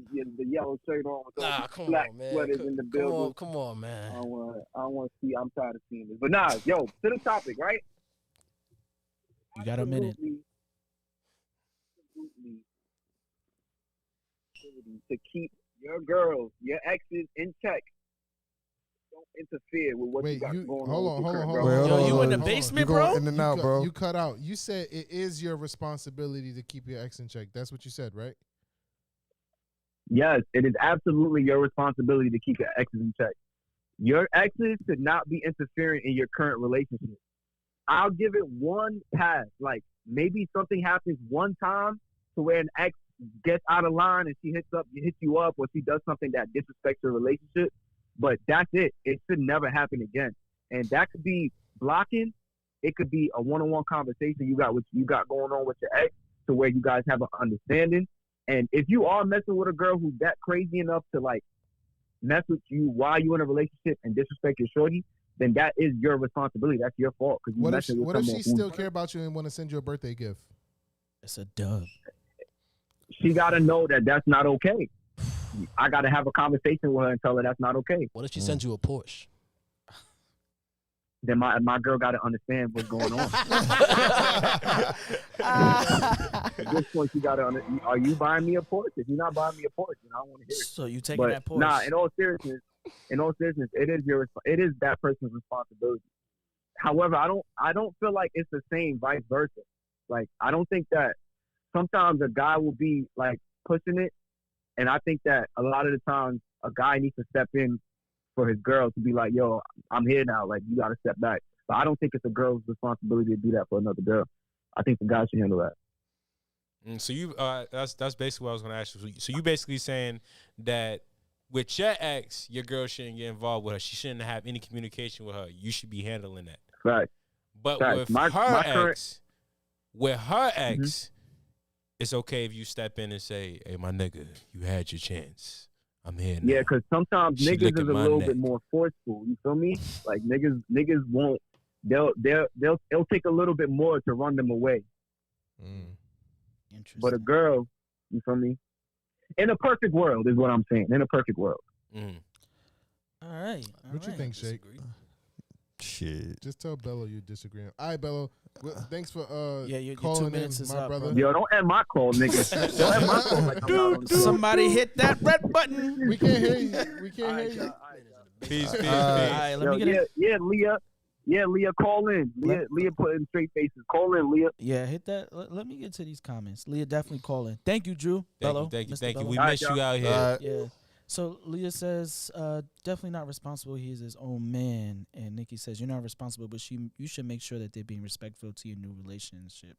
shirt on with Nah, those come black on, man. sweaters in the building. Come on, man. I don't want to see. I'm tired of seeing this. But nah, yo, to the topic, right? You got a minute. Absolutely. To keep your girls, your exes in check. Don't interfere with what you Wait, got you going hold on. on, with hold your on, current hold on. girl. Yo, you in the hold on. basement, You bro? going in and out, bro. You cut out. You said it is your responsibility to keep your ex in check. That's what you said, right? Yes, it is absolutely your responsibility to keep your exes in check. Your exes should not be interfering in your current relationship. I'll give it one pass. Like maybe something happens one time to where an ex gets out of line and she hits you up, or she does something that disrespects your relationship. But that's it. It should never happen again. And that could be blocking. It could be a one-on-one conversation you got going on with your ex, to where you guys have an understanding. And if you are messing with a girl who's that crazy enough to like mess with you while you're in a relationship and disrespect your shorty, then that is your responsibility. That's your fault. Because What if she still care about you and want to send you a birthday gift? It's a dub. she got to know that that's not okay. I got to have a conversation with her and tell her that's not okay. What if she sends you a Porsche? Then my girl got to understand what's going on. At this point, she got to are you buying me a Porsche? If you're not buying me a Porsche, then I don't want to hear it. So you taking But that Porsche? nah, in all seriousness, it is that person's responsibility. However, I don't feel like it's the same vice versa. Like, I don't think that sometimes a guy will be like pushing it, and I think that a lot of the times a guy needs to step in for his girl to be like, yo, I'm here now. Like, you got to step back. But I don't think it's a girl's responsibility to do that for another girl. I think the guy should handle that. So you, that's basically what I was going to ask you. So you basically saying that with your ex, your girl shouldn't get involved with her. She shouldn't have any communication with her. You should be handling that. Right. But Right. with My ex, it's okay if you step in and say, "Hey, my nigga, you had your chance. I'm here now." Yeah, because sometimes She niggas licking is a my little neck. bit more forceful. You feel me? Like niggas won't. They'll take a little bit more to run them away. Interesting. But a girl, you feel me? In a perfect world is what I'm saying. In a perfect world. All right. What you think, Shake? Shit. Just tell Bello you disagree. All right, Bello. Well, thanks for your calling 2 minutes in, is my up, brother. Yo, don't end my call, nigga. Don't end my call like I'm not on the phone. Somebody hit that red button. We can't hear you. We can't hear you. Peace, peace, All right, let Yo, me get it. Leah. Yeah, Leah, call in. Leah put in straight faces. Call in, Leah. Yeah, hit that. Let me get to these comments. Leah definitely calling. Thank you, Drew. Bello. Thank you. Mr. Bello. We All right, miss y'all. you out here. Yeah. So Leah says, definitely not responsible. He's his own man. And Nikki says, you're not responsible, but you should make sure that they're being respectful to your new relationship.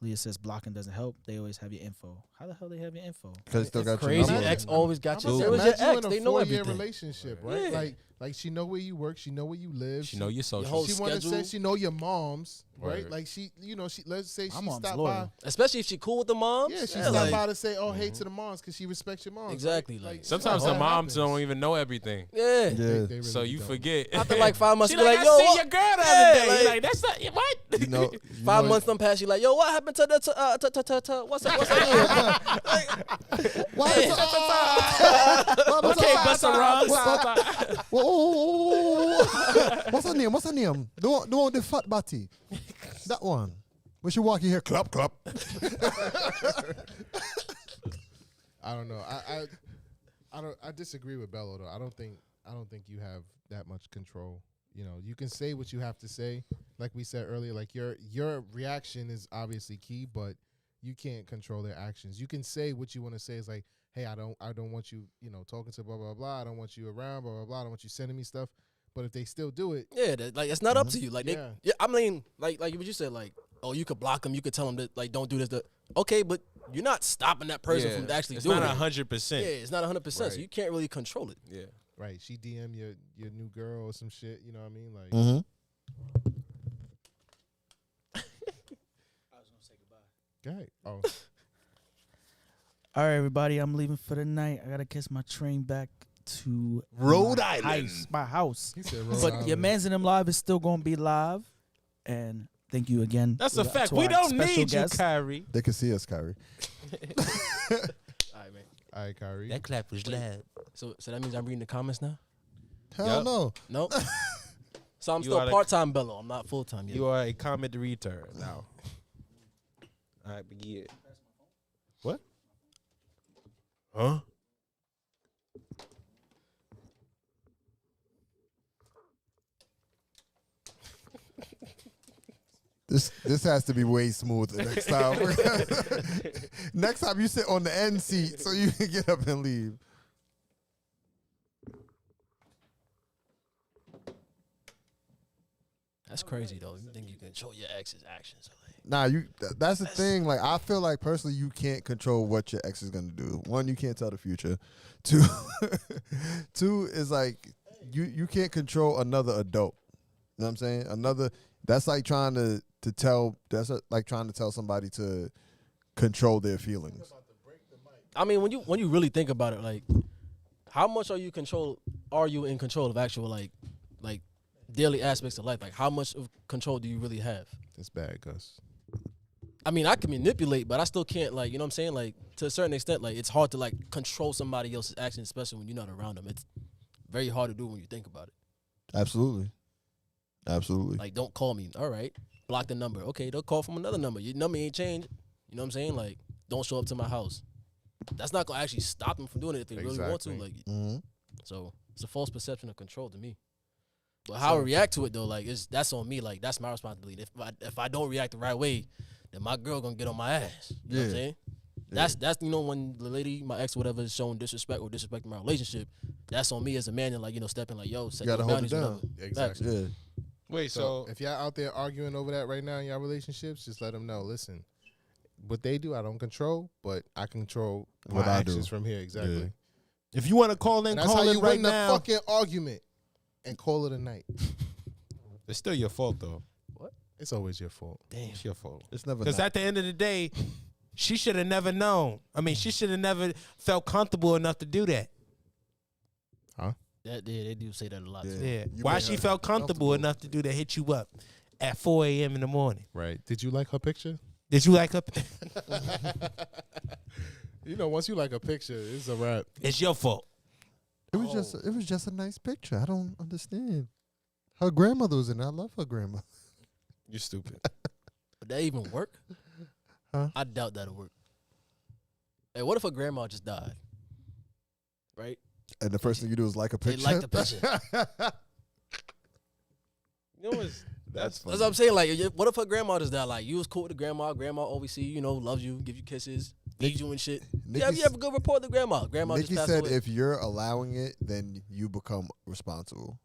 Leah says blocking doesn't help. They always have your info. How the hell they have your info? Because still got Crazy your number. ex always got you. Imagine It was your you in ex. a They know 4-year everything. relationship, right? Yeah. Like she know where you work, she know where you live. She know your social. whole She want to say schedule. she know your moms, right? Word. Like she, let's say My she mom's stopped loyal. Especially if she cool with the moms. by. Yeah, she Yeah, stopped like- by to say, "Oh, hey" to the moms because she respects your moms. right? Exactly, like- Sometimes that the moms happens. don't even know everything. Yeah. Yeah. They really So you don't. forget. After like 5 months, She you be like, yo, I seen what? your girl the Yeah, other day. like- You like, that's not what? You know, 5 months done past, you like, yo, what happened to the what's up? Okay, Busta Rhymes. What's her name? What's her name? The one with the fat body. That one. When she walk in here, clap, clap. I don't know. I disagree with Bello though. I don't think you have that much control. You know, you can say what you have to say, like we said earlier. Like your reaction is obviously key, but you can't control their actions. You can say what you want to say. Is like, hey, I don't want you, talking to blah blah blah. I don't want you around, blah blah blah. I don't want you sending me stuff. But if they still do it, Yeah, like it's not up to you. Like Yeah. I mean, like what you said, like, oh, you could block them, you could tell them that, like, don't do this. Okay, but you're not stopping that person from actually it's doing not it. 100%. Yeah, it's not 100%. Right. So you can't really control it. Yeah. right? She DM your new girl or some shit. You know what I mean? Like, Mm-hmm. go ahead. Oh, All right, everybody, I'm leaving for the night. I gotta catch my train back to Rhode my Island. my house. he said, Rhode But your Island. Mans and Them Live is still gonna be live, and thank you again. That's to a the- fact. to We our don't special need you, guest. Kyrie. They can see us, Kyrie. All right, man. All right, Kyrie. That clap was loud. So that means I'm reading the comments now? Hell Yep. no. Nope. So I'm You still are the- part-time Bello. I'm not full-time yet. You are a comment return now. All right, begin. What? Huh? This has to be way smoother next time. Next time you sit on the end seat so you can get up and leave. That's crazy, though. You think you can control your ex's actions. Nah, that's the thing. Like, I feel like personally you can't control what your ex is gonna do. One, you can't tell the future. Two, two is like you can't control another adult. You know what I'm saying? That's like trying to tell somebody to control their feelings. I mean, when you really think about it, like, how much are you in control of actual like daily aspects of life? Like, how much of control do you really have? That's bad, Gus. I mean, I can manipulate, but I still can't, like, you know what I'm saying? Like, to a certain extent, like, it's hard to, like, control somebody else's actions, especially when you're not around them. It's very hard to do when you think about it. Absolutely. Absolutely. Like, don't call me. All right. Block the number. Okay, they'll call from another number. Your number ain't changed. You know what I'm saying? Like, don't show up to my house. That's not going to actually stop them from doing it if they really want to. Like, So, it's a false perception of control to me. But how I react to it, though, like, that's on me. Like, that's my responsibility. If I don't react the right way, then my girl gonna get on my ass. You know what I'm saying? That's you know, when the lady, my ex, whatever, is showing disrespect or disrespecting my relationship, that's on me as a man and, like, you know, stepping like, yo, set your boundaries. Exactly. Yeah. Wait, so if y'all out there arguing over that right now in y'all relationships, just let them know. Listen, what they do, I don't control, but I control What my I actions do. from here. Exactly. Yeah. if you want to call in, And that's how call in you right win now. the fucking argument and call it a night. It's still your fault though. It's always your fault. Damn. It's your fault. It's never Because not. at the end of the day, she should have never known. I mean, she should have never felt comfortable enough to do that. They do say that a lot. Yeah. Too. Yeah. You Why made she her felt comfortable comfortable. enough to do that, hit you up at 4 a.m. in the morning. Right. Did you like her picture? Did you like her? You know, once you like a picture, it's a wrap. It's your fault. It was just a nice picture. I don't understand. Her grandmother was in it. I love her grandma. You're stupid. But that even work? Huh? I doubt that'll work. Hey, what if her grandma just died? Right? And the first thing you do is like a They picture. like the picture. You know what's That's what I'm saying. Like, what if her grandma just died? Like, you was cool with the grandma. Grandma always see you, you know, loves you, give you kisses, feeds you and shit. Yeah, you ever go report to grandma? Grandma Nikki just passed said away. if you're allowing it, then you become responsible.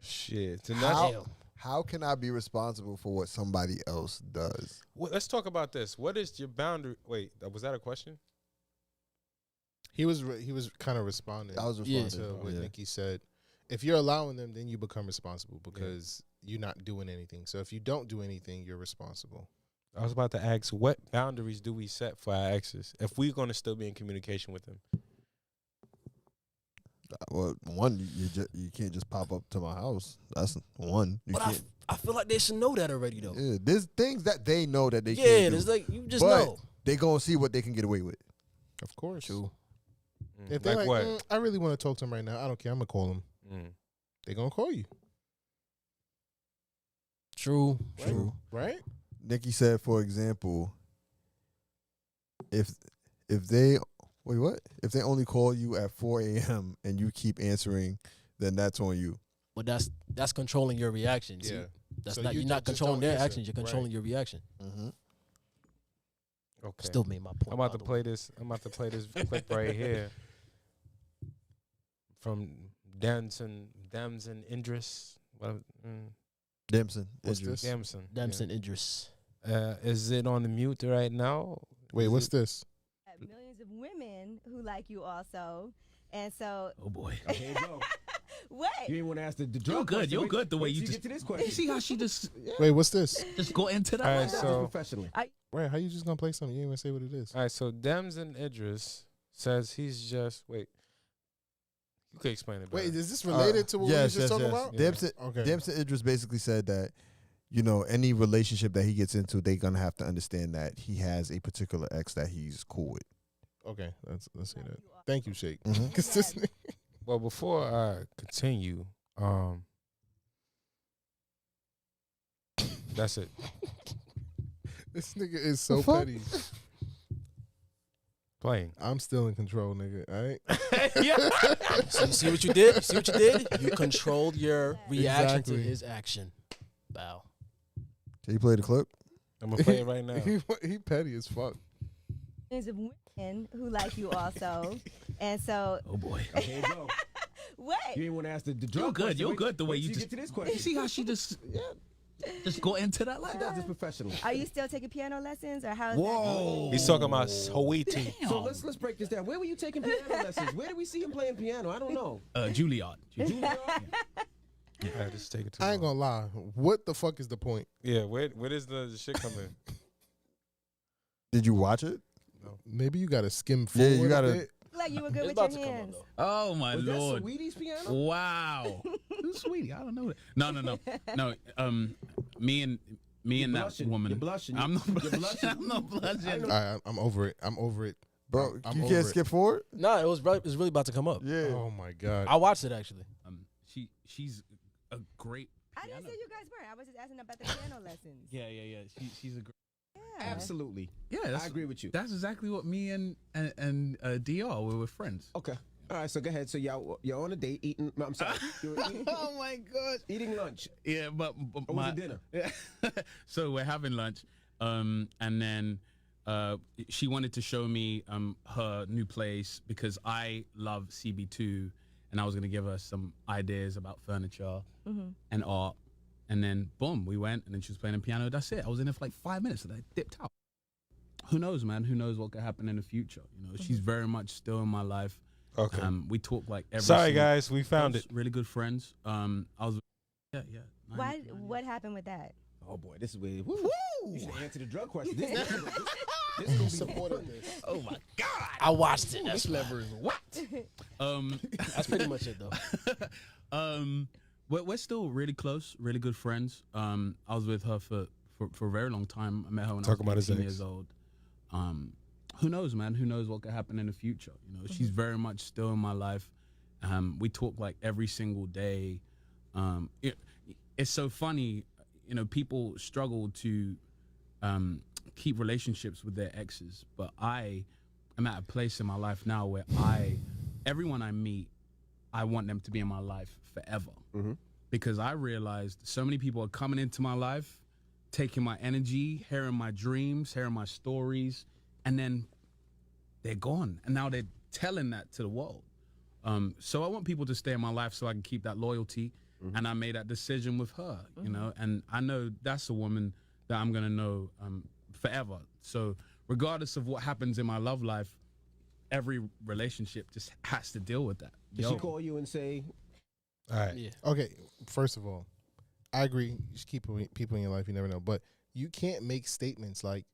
shit. So How can I be responsible for what somebody else does? let's talk about this. What is your boundary? Wait, was that a question? He was kind of responding. I was Yeah. responding. to what Yeah. Nikki said. If you're allowing them, then you become responsible because you're not doing anything. So if you don't do anything, you're responsible. I was about to ask, what boundaries do we set for our exes if we're going to still be in communication with them? Well, one, you can't just pop up to my house. That's one. You But can't. I feel like they should know that already, though. Yeah, there's things that they know that they Yeah, can't do. there's like, you just but know. they gonna see what they can get away with. Of course. True. If they're Like like, what? I really want to talk to him right now, I don't care. I'm going to call him. They're going to call you. True. Right? True. Right? Nikki said, for example, if they if they only call you at 4 a.m. and you keep answering, then that's on you. But that's controlling your reaction. See? Yeah. That's So not you you're not just controlling don't their answer. actions. You're controlling your reaction. Mm-hmm. Okay. Still made my point. I'm about by to the play way. this. I'm about to play this clip right here from Damson Idris. Damson. What's Idris. this? Damson. Damson Idris. Is it on the mute right now? Wait, what's this? Millions of women who like you also. And so, Oh boy. Okay, you go. what? You didn't want to ask the You're drug good. question. You're Wait- good. The way wait you till just get to this You question. see how she just Wait, what's this? just go into that. All right, like that? so Professionally. Wait, how you just going to play something? You didn't even say what it is. all right, so Damson Idris says he's just wait. You could explain it better. Wait, is this related to what we were just talking about? Yeah. Damson Idris basically said that, you know, any relationship that he gets into, they're gonna have to understand that he has a particular ex that he's cool with. Okay, let's hear that. Thank you, Shake. Mhm. 'Cause this nigga- Well, before I continue, that's it. this nigga is so The fuck? petty. Playing. I'm still in control, nigga. All right. So you see what you did? See what you did? You controlled your reaction to Exactly. his action. Bow. Can you play the clip? I'm gonna play it right now. he petty as fuck. Millions of women who like you also. And so, Oh boy. Okay, you go. what? You didn't want to ask the drug You're good. question. You're Wait- good. The way wait you till just get to this You question. see how she just go into that like She does that. this professionally. Are you still taking piano lessons or how's Whoa. He's talking about Hawaii. So let's break this down. Where were you taking piano lessons? Where did we see him playing piano? I don't know. Juilliard. All right, just take it to I ain't gonna lie. What the fuck is the point? Yeah, where does the shit come in? Did you watch it? Maybe you gotta skim Yeah, forward you a gotta- bit. like you were good It's with about your to come up, hands? though. Oh my Was that lord. Sweetie's piano? Wow. Who's Sweetie? I don't know that. No. Me and Me and that blushing. woman. You're blushing. I'm not You're blushing. blushing. I'm not blushing. I'm over it. I'm over it. Bro, I'm you over can't it. skip forward? Nah, it was really about to come up. Yeah. Oh my god. I watched it actually. She's a great. I didn't say you guys weren't. I was just asking about the piano lessons. Yeah. She's a great. Yeah. Absolutely. Yeah, I agree with you. That's exactly what me and DR were friends. Okay. All right, so go ahead. So you're on a date eating. I'm sorry. You're eating, Oh my god. eating lunch. Yeah, but Or was it dinner? Yeah. So we're having lunch, and then she wanted to show me her new place because I love CB2, and I was gonna give her some ideas about furniture and art, and then boom, we went, and then she was playing the piano. That's it. I was in there for like 5 minutes, and I dipped out. Who knows, man? Who knows what could happen in the future? You know, she's very much still in my life. Okay. We talk like every. Sorry, single- guys, we found it. Really good friends. I was. Yeah. Why? What happened with that? Oh boy, this is where. Woo! You should answer the drug question. This is supported this. Oh my god! I watched it. That's Clever is what? That's pretty much it though. We're still really close, really good friends. I was with her for a very long time. I met her when Talking I about was his 18 ex. years old. Who knows, man? Who knows what could happen in the future? You know, she's very much still in my life. We talk like every single day. It's so funny, you know, people struggle to keep relationships with their exes, but I am at a place in my life now where everyone I meet, I want them to be in my life forever. Because I realized so many people are coming into my life, taking my energy, hearing my dreams, hearing my stories, and then they're gone. And now they're telling that to the world. So I want people to stay in my life so I can keep that loyalty. And I made that decision with her, you know, and I know that's a woman that I'm going to know forever. So regardless of what happens in my love life, every relationship just has to deal with that. Did she call you and say? All right. Okay. First of all, I agree. You should keep people in your life. You never know, but you can't make statements like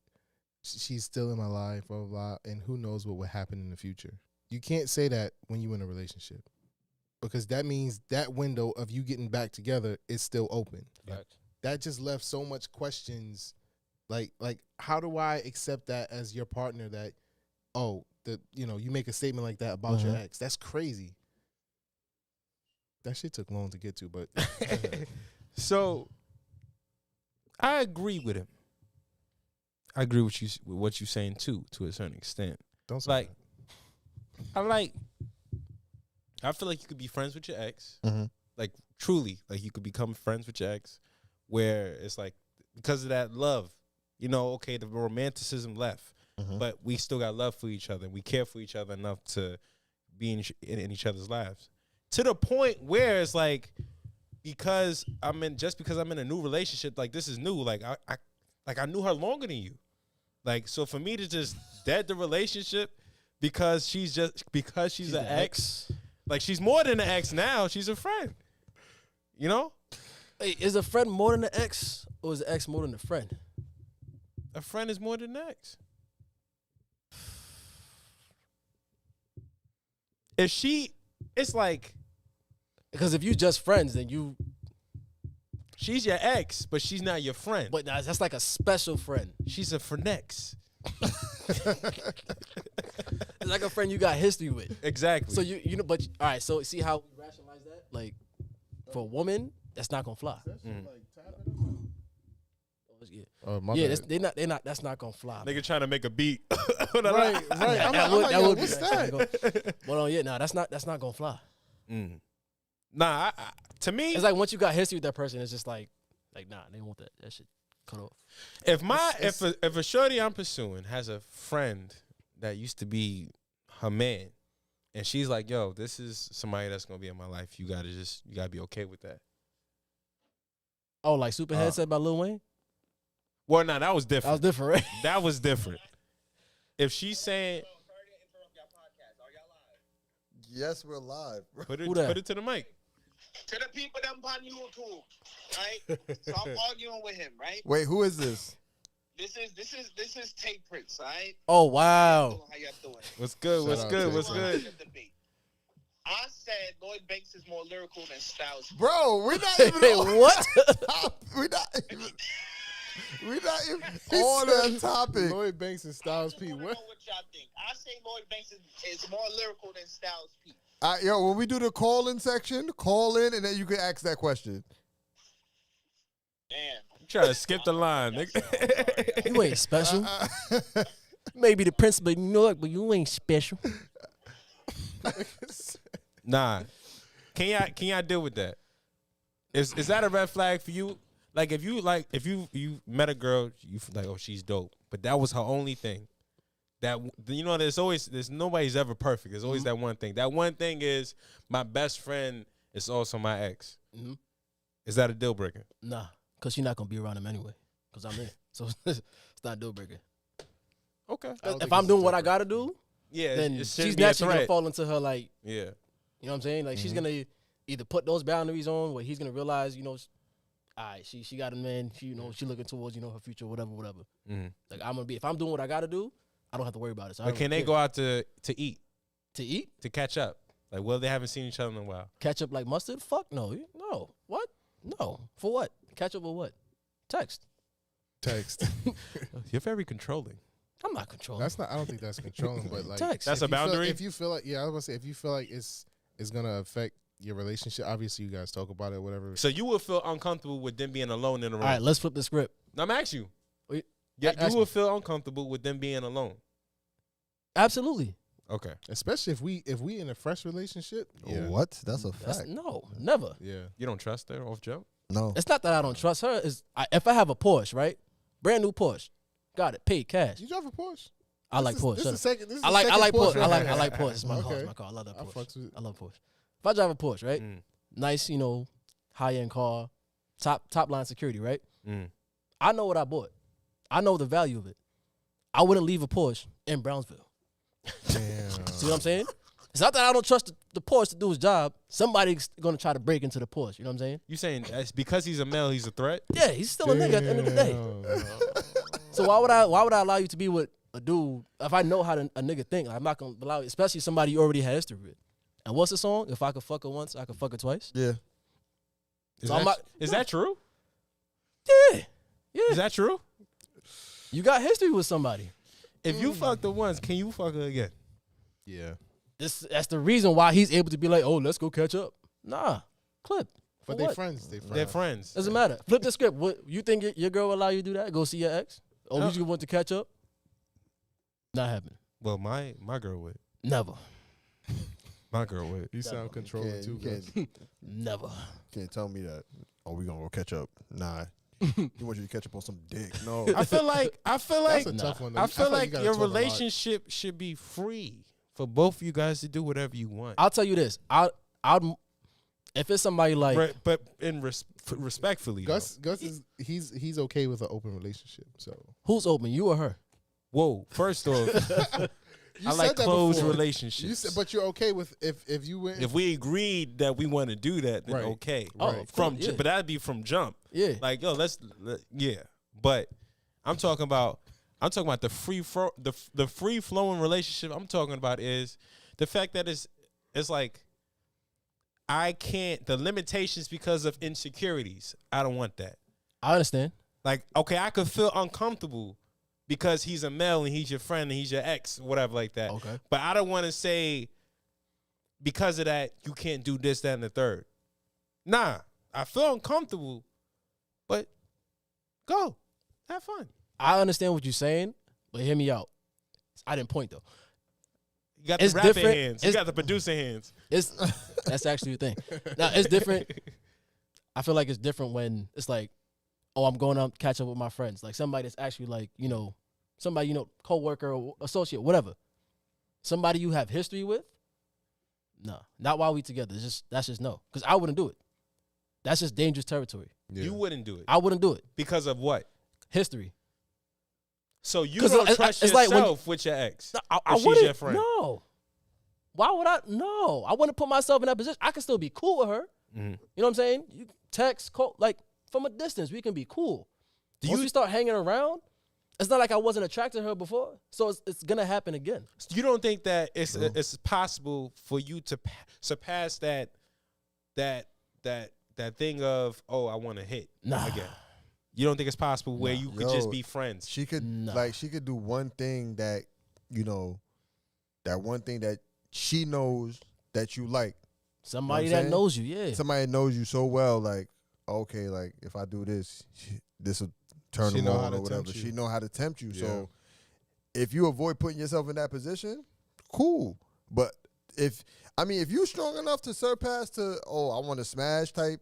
she's still in my life, blah blah blah, and who knows what will happen in the future. You can't say that when you're in a relationship, because that means that window of you getting back together is still open. That just left so much questions. Like how do I accept that as your partner? That you make a statement like that about your ex. That's crazy. That shit took long to get to, but So I agree with him. I agree with what you're saying too, to a certain extent. Don't say like. I feel like you could be friends with your ex, like truly, like you could become friends with your ex, where it's like because of that love, you know, okay, the romanticism left, but we still got love for each other, and we care for each other enough to be in each other's lives, to the point where it's like because I'm in a new relationship, like this is new, like I knew her longer than you, like so for me to just dead the relationship because she's an ex. Like, she's more than an ex now. She's a friend. You know? Hey, is a friend more than an ex, or is an ex more than a friend? A friend is more than an ex. It's like... Because if you just friends, then she's your ex, but she's not your friend. But that's like a special friend. She's a friendex. It's like a friend you got history with. Exactly. So you know, but all right. So see how we rationalize that? Like for a woman, that's not gonna fly. They're not. That's not gonna fly. Nigga trying to make a beat. right. That would be what's nice. that? Well, that's not gonna fly. Nah, to me, it's like once you got history with that person, it's just like nah, they want that shit cut off. If a shorty I'm pursuing has a friend that used to be her man, and she's like, yo, this is somebody that's gonna be in my life, you gotta be okay with that. Oh, like Superhead said by Lil Wayne? Well, nah, that was different. That was different, right? That was different. If she's saying, yes, we're live. Put it to the mic. To the people that on YouTube, right? So I'm arguing with him, right? Wait, who is this? This is Take Prince, all right? Oh wow. How y'all doing? What's good? What's good? What's good? I said Lloyd Banks is more lyrical than Styles. Bro, we're not even what? We're not even. We not even on that topic. Lloyd Banks and Styles P. I don't know What? what y'all think. I say Lloyd Banks is more lyrical than Styles P. Yo, when we do the call-in section, call in, and then you can ask that question. Damn. You try to skip the line, nigga. You ain't special. Maybe the principal of New York, but you ain't special. Nah. Can y'all deal with that? Is that a red flag for you? Like if you met a girl, you feel like, oh, she's dope, but that was her only thing. That, you know, there's nobody's ever perfect. There's always that one thing. That one thing is my best friend is also my ex. Mm-hmm. Is that a deal breaker? Nah, because you're not going to be around him anyway, because I'm in. So it's not a deal breaker. Okay. If I'm doing what I got to do, yeah, then she's naturally going to fall into her, like, yeah. You know what I'm saying? Like, she's going to either put those boundaries on where he's going to realize, you know, all right, she got a man, she looking towards, her future, whatever. Mm-hmm. Like, I'm going to be, if I'm doing what I got to do, I don't have to worry about it. So but can they go out to eat? To eat? To catch up? Like, well, they haven't seen each other in a while. Catch up like mustard? Fuck no. No. What? No. For what? Catch up with what? Text. You're very controlling. I'm not controlling. That's not. I don't think that's controlling, but like Text. That's a boundary. If you feel like, I was gonna say, if you feel like it's gonna affect your relationship, obviously you guys talk about it, whatever. So you would feel uncomfortable with them being alone in a room. All right, let's flip the script. Now, I'm asking you. Wait, Yeah, ask you would feel uncomfortable with them being alone. Absolutely. Okay. Especially if we in a fresh relationship. Yeah. What? That's a fact. No, never. Yeah. You don't trust her off jump? No. It's not that I don't trust her. If I have a Porsche, right? Brand new Porsche. Got it. Paid cash. You drive a Porsche? I like Porsche. This is Shut the up. second. I like Porsche. Right? I like Porsche. It's my car. Okay. It's my car. I love that I Porsche. fucks with it. I love Porsche. If I drive a Porsche, right? Nice, high end car, top line security, right? I know what I bought. I know the value of it. I wouldn't leave a Porsche in Brownsville. Damn. See what I'm saying? It's not that I don't trust the Porsche to do his job. Somebody's gonna try to break into the Porsche. You know what I'm saying? You saying that's because he's a male, he's a threat? Yeah, he's still a nigga at the end of the day. So why would I allow you to be with a dude if I know how a nigga think? I'm not gonna allow, especially somebody you already had history with. And what's the song? If I could fuck her once, I could fuck her twice. Yeah. Is that true? Yeah. Is that true? You got history with somebody. If you fucked her once, can you fuck her again? Yeah. That's the reason why he's able to be like, oh, let's go catch up. Nah, clip. But For they friends. They're friends. Doesn't matter. Flip the script. What you think your girl will allow you to do that? Go see your ex? Or would you want to catch up? Not happening. Well, my girl would. Never. My girl would. You sound controlling too. Never. Can't tell me that. Oh, we gonna go catch up. Nah. You want you to catch up on some dick. No. I feel like That's a tough one, though. I feel like you gotta your talk a lot. relationship should be free for both of you guys to do whatever you want. I'll tell you this. I'd if it's somebody like but respectfully, Gus is he's okay with an open relationship. So who's open, you or her? Whoa, first off, you I like said that closed before. relationships. You said, but you're okay with if you went if we agreed that we want to do that, then Right. okay. Oh, Right. of course, yeah. But that'd be from jump. Yeah. Like, yo, yeah. But I'm talking about the free flowing relationship. I'm talking about is the fact that it's like I can't, the limitations because of insecurities. I don't want that. I understand. Like, okay, I could feel uncomfortable because he's a male and he's your friend and he's your ex, whatever like that. Okay. But I don't want to say because of that you can't do this, that, and the third. Nah, I feel uncomfortable, but go. Have fun. I understand what you're saying, but hear me out. I didn't point though. You got the It's rapping different. hands. You got the producer hands. That's actually the thing. Now it's different. I feel like it's different when it's like, oh, I'm going out catch up with my friends. Like somebody that's actually like, somebody, co-worker or associate, whatever. Somebody you have history with? No. Not while we together. That's just no. Because I wouldn't do it. That's just dangerous territory. Yeah. You wouldn't do it. I wouldn't do it. Because of what? History. So you 'Cause don't it's trust like yourself when with your ex. I Or she's wouldn't. your friend. No. Why would I? No. I wouldn't put myself in that position. I can still be cool with her. Mm-hmm. You know what I'm saying? You text, call, like from a distance, we can be cool. Once we start hanging around, it's not like I wasn't attracted to her before. So it's gonna happen again. You don't think that it's possible for you to surpass that thing of, oh, I want to hit again? You don't think it's possible where you could just be friends? She could she could do one thing that, you know, that one thing that she knows that you like. Somebody that knows you, yeah. Somebody that knows you so well, like, okay, like if I do this, this will turn them on or whatever. She know how to tempt you. So if you avoid putting yourself in that position, cool. But if you're strong enough to surpass to, I want to smash type.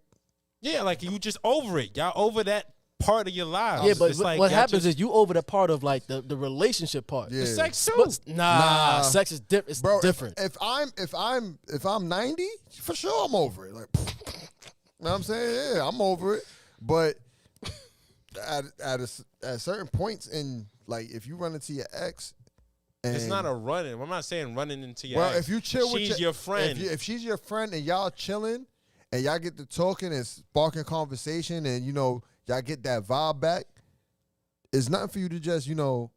Yeah, like you just over it. Y'all over that part of your lives. Yeah, but it's like what happens is you over the part of like the relationship part. Yeah. The sex too. But, nah, sex is different. Bro, different. If I'm 90, for sure I'm over it. Like, you know what I'm saying? Yeah, I'm over it. But at certain points in, like, if you run into your ex, and it's not a running. I'm not saying running into your ex. If you chill with she's your friend. If she's your friend and y'all chilling and y'all get to talking and sparking conversation and, you know, y'all get that vibe back, it's nothing for you to just, you know,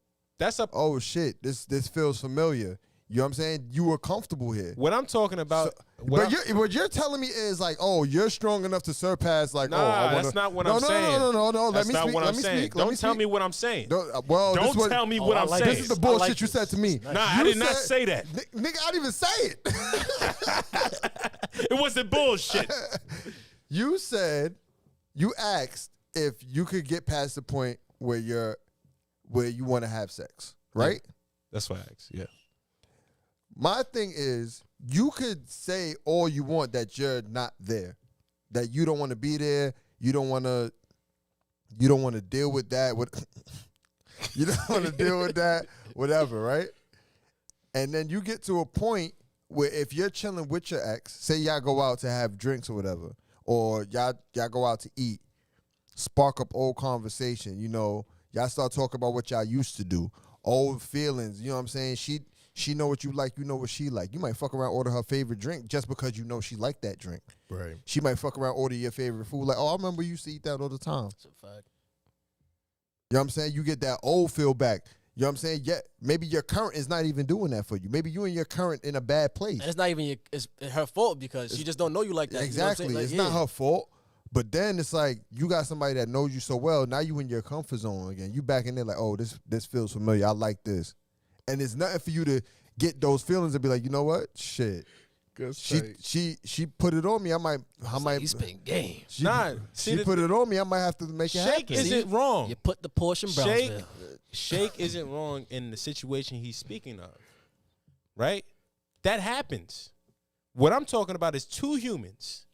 oh shit, this feels familiar. You know what I'm saying? You were comfortable here. What I'm talking about. What you're telling me is like, oh, you're strong enough to surpass, like, that's not what I'm saying. No. That's not what I'm saying. Don't tell me what I'm saying. Don't tell me what I'm saying. This is the bullshit you said to me. Nah, I did not say that. Nigga, I didn't even say it. It wasn't bullshit. You asked if you could get past the point where you want to have sex, right? Yeah. That's what I asked. Yeah. My thing is, you could say all you want that you're not there, that you don't want to be there, you don't want to deal with that, you don't want to deal with that, whatever, right? And then you get to a point where if you're chilling with your ex, say y'all go out to have drinks or whatever, or y'all go out to eat, spark up old conversation, you know, y'all start talking about what y'all used to do, old feelings, you know what I'm saying? She know what you like, you know what she like. You might fuck around, order her favorite drink just because you know she like that drink. Right. She might fuck around, order your favorite food. Like, I remember you used to eat that all the time. That's a fact. You know what I'm saying? You get that old feel back. You know what I'm saying? Yeah, maybe your current is not even doing that for you. Maybe you and your current in a bad place. And it's not even it's her fault because she just don't know you like that. Exactly. You know what I'm saying? It's not her fault. But then it's like you got somebody that knows you so well. Now you in your comfort zone again. You back in there like, oh, this feels familiar. I like this. And it's nothing for you to get those feelings and be like, you know what? Shit. She put it on me. I might he's been game. She put it on me. I might have to make it happen. Shake isn't wrong. You put the Porsche in Brownsville. Shake isn't wrong in the situation he's speaking of. Right? That happens. What I'm talking about is two humans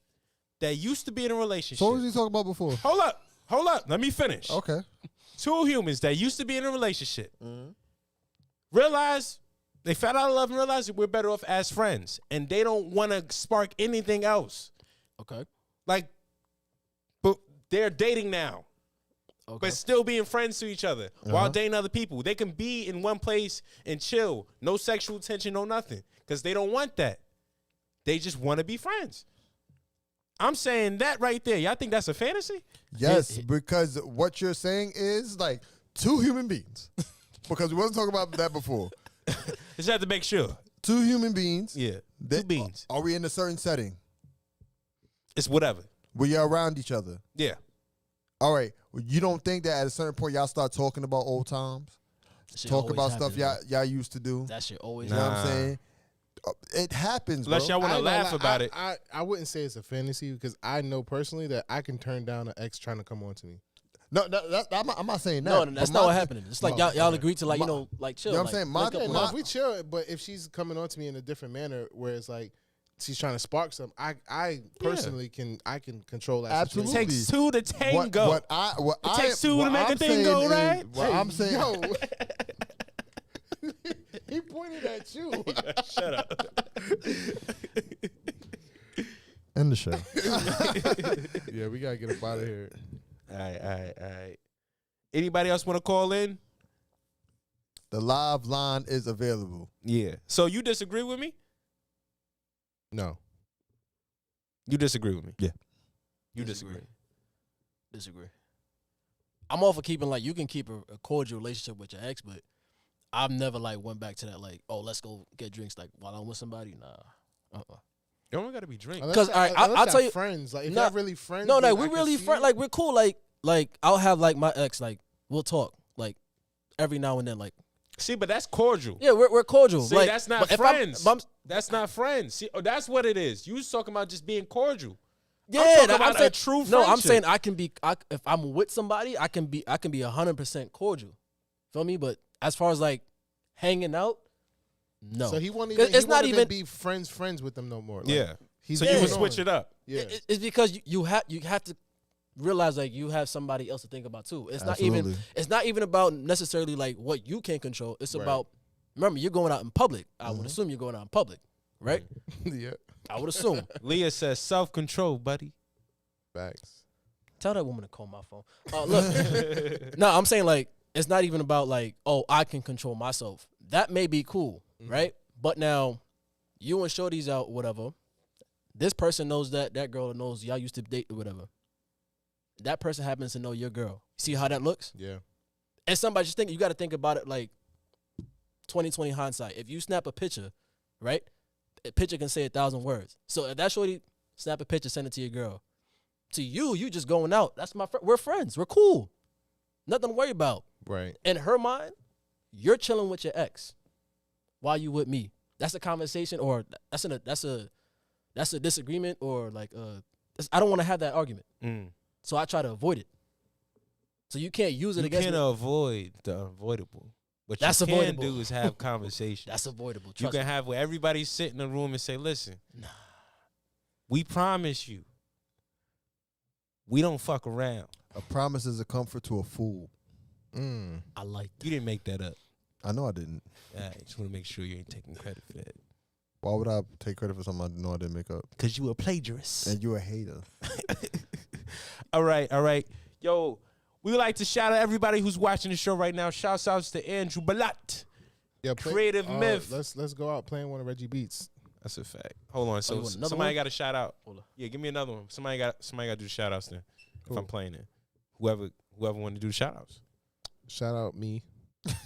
that used to be in a relationship. So what was he talking about before? Hold up. Let me finish. Okay. Two humans that used to be in a relationship. Realize they found out love and realized that we're better off as friends. And they don't want to spark anything else. Okay. Like, but they're dating now. Okay. But still being friends to each other while dating other people. They can be in one place and chill. No sexual tension, no nothing. Because they don't want that. They just want to be friends. I'm saying that right there. Y'all think that's a fantasy? Yes, because what you're saying is like two human beings. Because we wasn't talking about that before. Just have to make sure. Two human beings. Yeah. Two beings. Are we in a certain setting? It's whatever. Where you're around each other. Yeah. All right. Well, you don't think that at a certain point y'all start talking about old times? Talk about stuff y'all used to do? That shit always You know what I'm saying? It happens, Unless y'all want to laugh about it. I wouldn't say it's a fantasy because I know personally that I can turn down an ex trying to come on to me. No, I'm not saying that. No, that's not what happened. It's like y'all agreed to like, you know, like chill. You know what I'm saying? If we chill, but if she's coming on to me in a different manner where it's like she's trying to spark something, I personally can control that. Absolutely. It takes two to tango. It takes two to make a thing go, right? What I'm saying. Yo. He pointed at you. Shut up. End the show. Yeah, we gotta get up out of here. All right. Anybody else want to call in? The live line is available. Yeah. So you disagree with me? No. You disagree with me? Yeah. You disagree. I'm all for keeping like you can keep a cordial relationship with your ex, but I've never like went back to that like, oh, let's go get drinks like while I'm with somebody. Nah. You don't gotta be drinking. Because I'll tell you, friends. Like if you're really friends. No, like we're really friends. Like we're cool. Like like I'll have like my ex, like we'll talk like every now and then, like. See, but that's cordial. Yeah, we're cordial. See, like, that's not but if friends. I'm, That's not friends. See, that's what it is. You was talking about just being cordial. yeah, I'm talking about saying, a true friendship. No, I'm saying I can be. If I'm with somebody, I can be 100% cordial. Feel me? But as far as like hanging out, no. So he won't 'Cause even. it's He not won't even be friends with them no more. Like, Yeah. He's So you would moving switch on. it up. Yeah. It's because you have to realize like you have somebody else to think about too. It's not even about necessarily like what you can control. It's about, remember, you're going out in public. I would assume you're going out in public, right? Yeah. I would assume. Leah says self-control, buddy. Facts. Tell that woman to call my phone. Look, no, I'm saying like it's not even about like, oh, I can control myself. That may be cool, right? But now you and Shorty's out, whatever. This person knows that girl knows y'all used to date or whatever. That person happens to know your girl. See how that looks? Yeah. And somebody just think, you got to think about it like 20/20 hindsight. If you snap a picture, right? A picture can say 1,000 words. So if that Shorty snap a picture, send it to your girl. To you just going out. That's my friend. We're friends. We're cool. Nothing to worry about. Right. In her mind, you're chilling with your ex while you with me. That's a conversation, or that's a disagreement, or like I don't want to have that argument. So I try to avoid it. So you can't use it against me. You can't avoid the avoidable. What That's you avoidable. can do is have conversation. That's avoidable. You can have where everybody sit in a room and say, listen, we promise you, we don't fuck around. A promise is a comfort to a fool. I like that. You didn't make that up. I know I didn't. I just want to make sure you ain't taking credit for that. Why would I take credit for something I know I didn't make up? Because you a plagiarist. And you a hater. All right. Yo, we would like to shout out everybody who's watching the show right now. Shouts outs to Andrew Balat. Yeah, Creative Myth. Let's go out playing one of Reggie beats. That's a fact. Hold on. So somebody got a shout out. Yeah, give me another one. Somebody got to do shout outs then. Cool. If I'm playing it. Whoever want to do shout outs. Shout out me.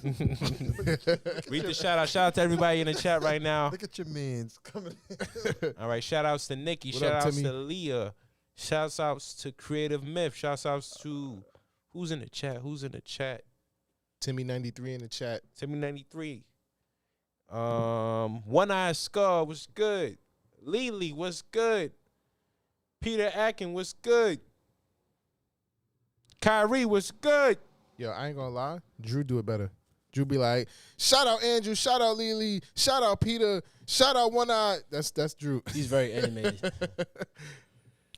Read the shout out. Shout out to everybody in the chat right now. Look at your mans coming in. All right. Shout outs to Nikki. What Shout up, outs Timmy? to Leah. Shout outs to Creative Myth. Shout outs to who's in the chat? Timmy 93 in the chat. Timmy 93. One Eye Skull was good. Lily was good. Peter Atkin was good. Kyrie was good. Yo, I ain't gonna lie. Drew do it better. Drew be like, shout out Andrew, shout out Lily, shout out Peter, shout out One Eye. That's Drew. He's very animated.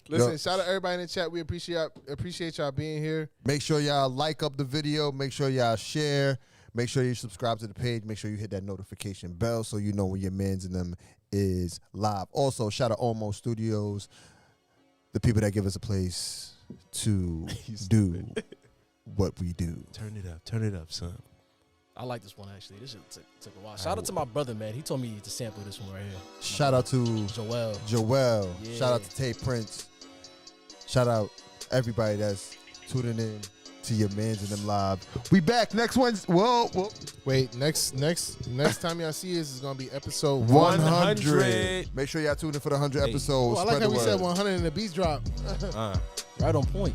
Listen, shout out everybody in the chat. We appreciate y'all being here. Make sure y'all like up the video. Make sure y'all share. Make sure you subscribe to the page. Make sure you hit that notification bell so you know when your mans and them is live. Also, shout out Almost Studios, the people that give us a place to do what we do. Turn it up, son. I like this one actually. This shit took a while. Shout out to my brother, man. He told me to sample this one right here. Shout out to Joel. Yeah. Shout out to Tay Prince. Shout out everybody that's tuning in to your mans and them live. We back next Wednesday. Whoa. Wait, next time y'all see us is gonna be episode 100. Make sure y'all tune in for the 100 episodes. Oh, I like how we said 100 and the beats drop. Right on point.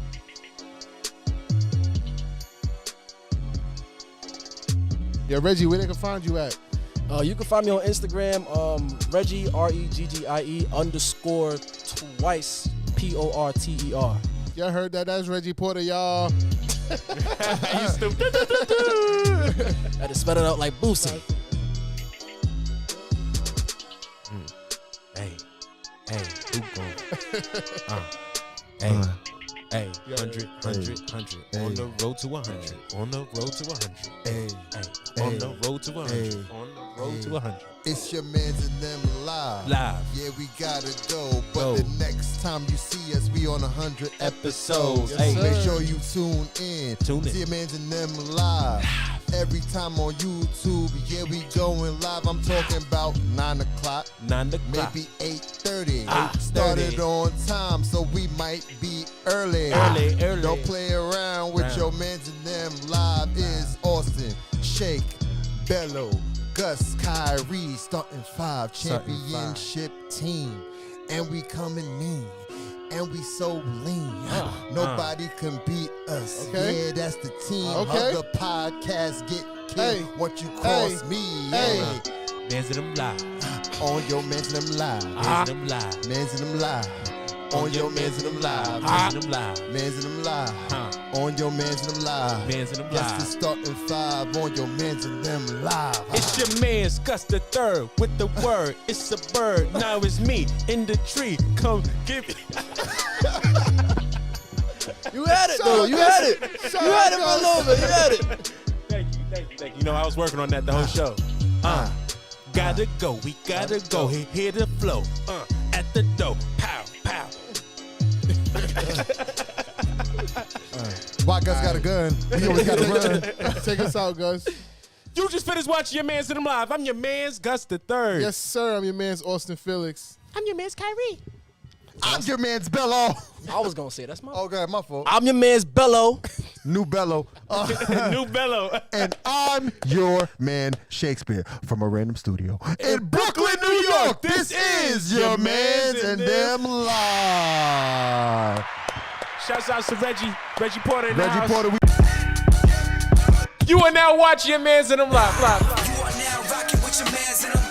Yo, Reggie, where they can find you at? You can find me on Instagram, Reggie, REGGIE _twice PORTER. Y'all heard that? That's Reggie Porter, y'all. I had to spell it out like Boosie. Hey, who going? Hey, 100. On the road to 100. On the road to 100. On the road to 100. On the road to 100. It's your mans and them live. Yeah, we gotta go. But the next time you see us, we on 100 episodes. Yes, make sure you tune in. Tune in. See your mans and them live. Every time on YouTube, yeah, we going live. I'm talking about 9 o'clock. 9 o'clock. Maybe 8:30. Started 30. On time, so we might be early. Early. Don't play around with your mans and them live. Is Austin, Shake, Bello, Gus, Kyrie, starting 5 championship team. And we coming in. and we so lean. Nobody can beat us. Okay. Yeah, that's the team. Okay. Other podcasts get killed. Hey. Once you cross me, Hey. Mans in them live. On your mans and them live. Mans in them live. Mans and them live. On your mans and them live. Mans in them live. Mans and them live. On your mans and them live. Mans in them That's the live. starting five. On your mans and them live. It's your man's Gus the Third with the word. It's a bird. Now it's me in the tree. Come give it. You had it though. You had it. You had it for a little bit. You had it. Thank you. You know, I was working on that the whole show. Gotta go. We gotta go. Hear the flow. At the door. Pow, pow. Why Gus got a gun? We always got to run. Take us out, Gus. You just finished watching your Mans in them live. I'm your man's Gus the Third. Yes, sir. I'm your man's Austin Felix. I'm your man's Kyrie. I'm your man's Bello. I was gonna say that's my. Okay, my fault. I'm your man's Bello. New Bello. New Bello. And I'm your man Shakespeare from a random studio in Brooklyn, New York. This is your man's and them live. Shouts out to Reggie Porter in the Reggie house. Porter. You are now watching your Mans in them live. You are now rocking with your mans in them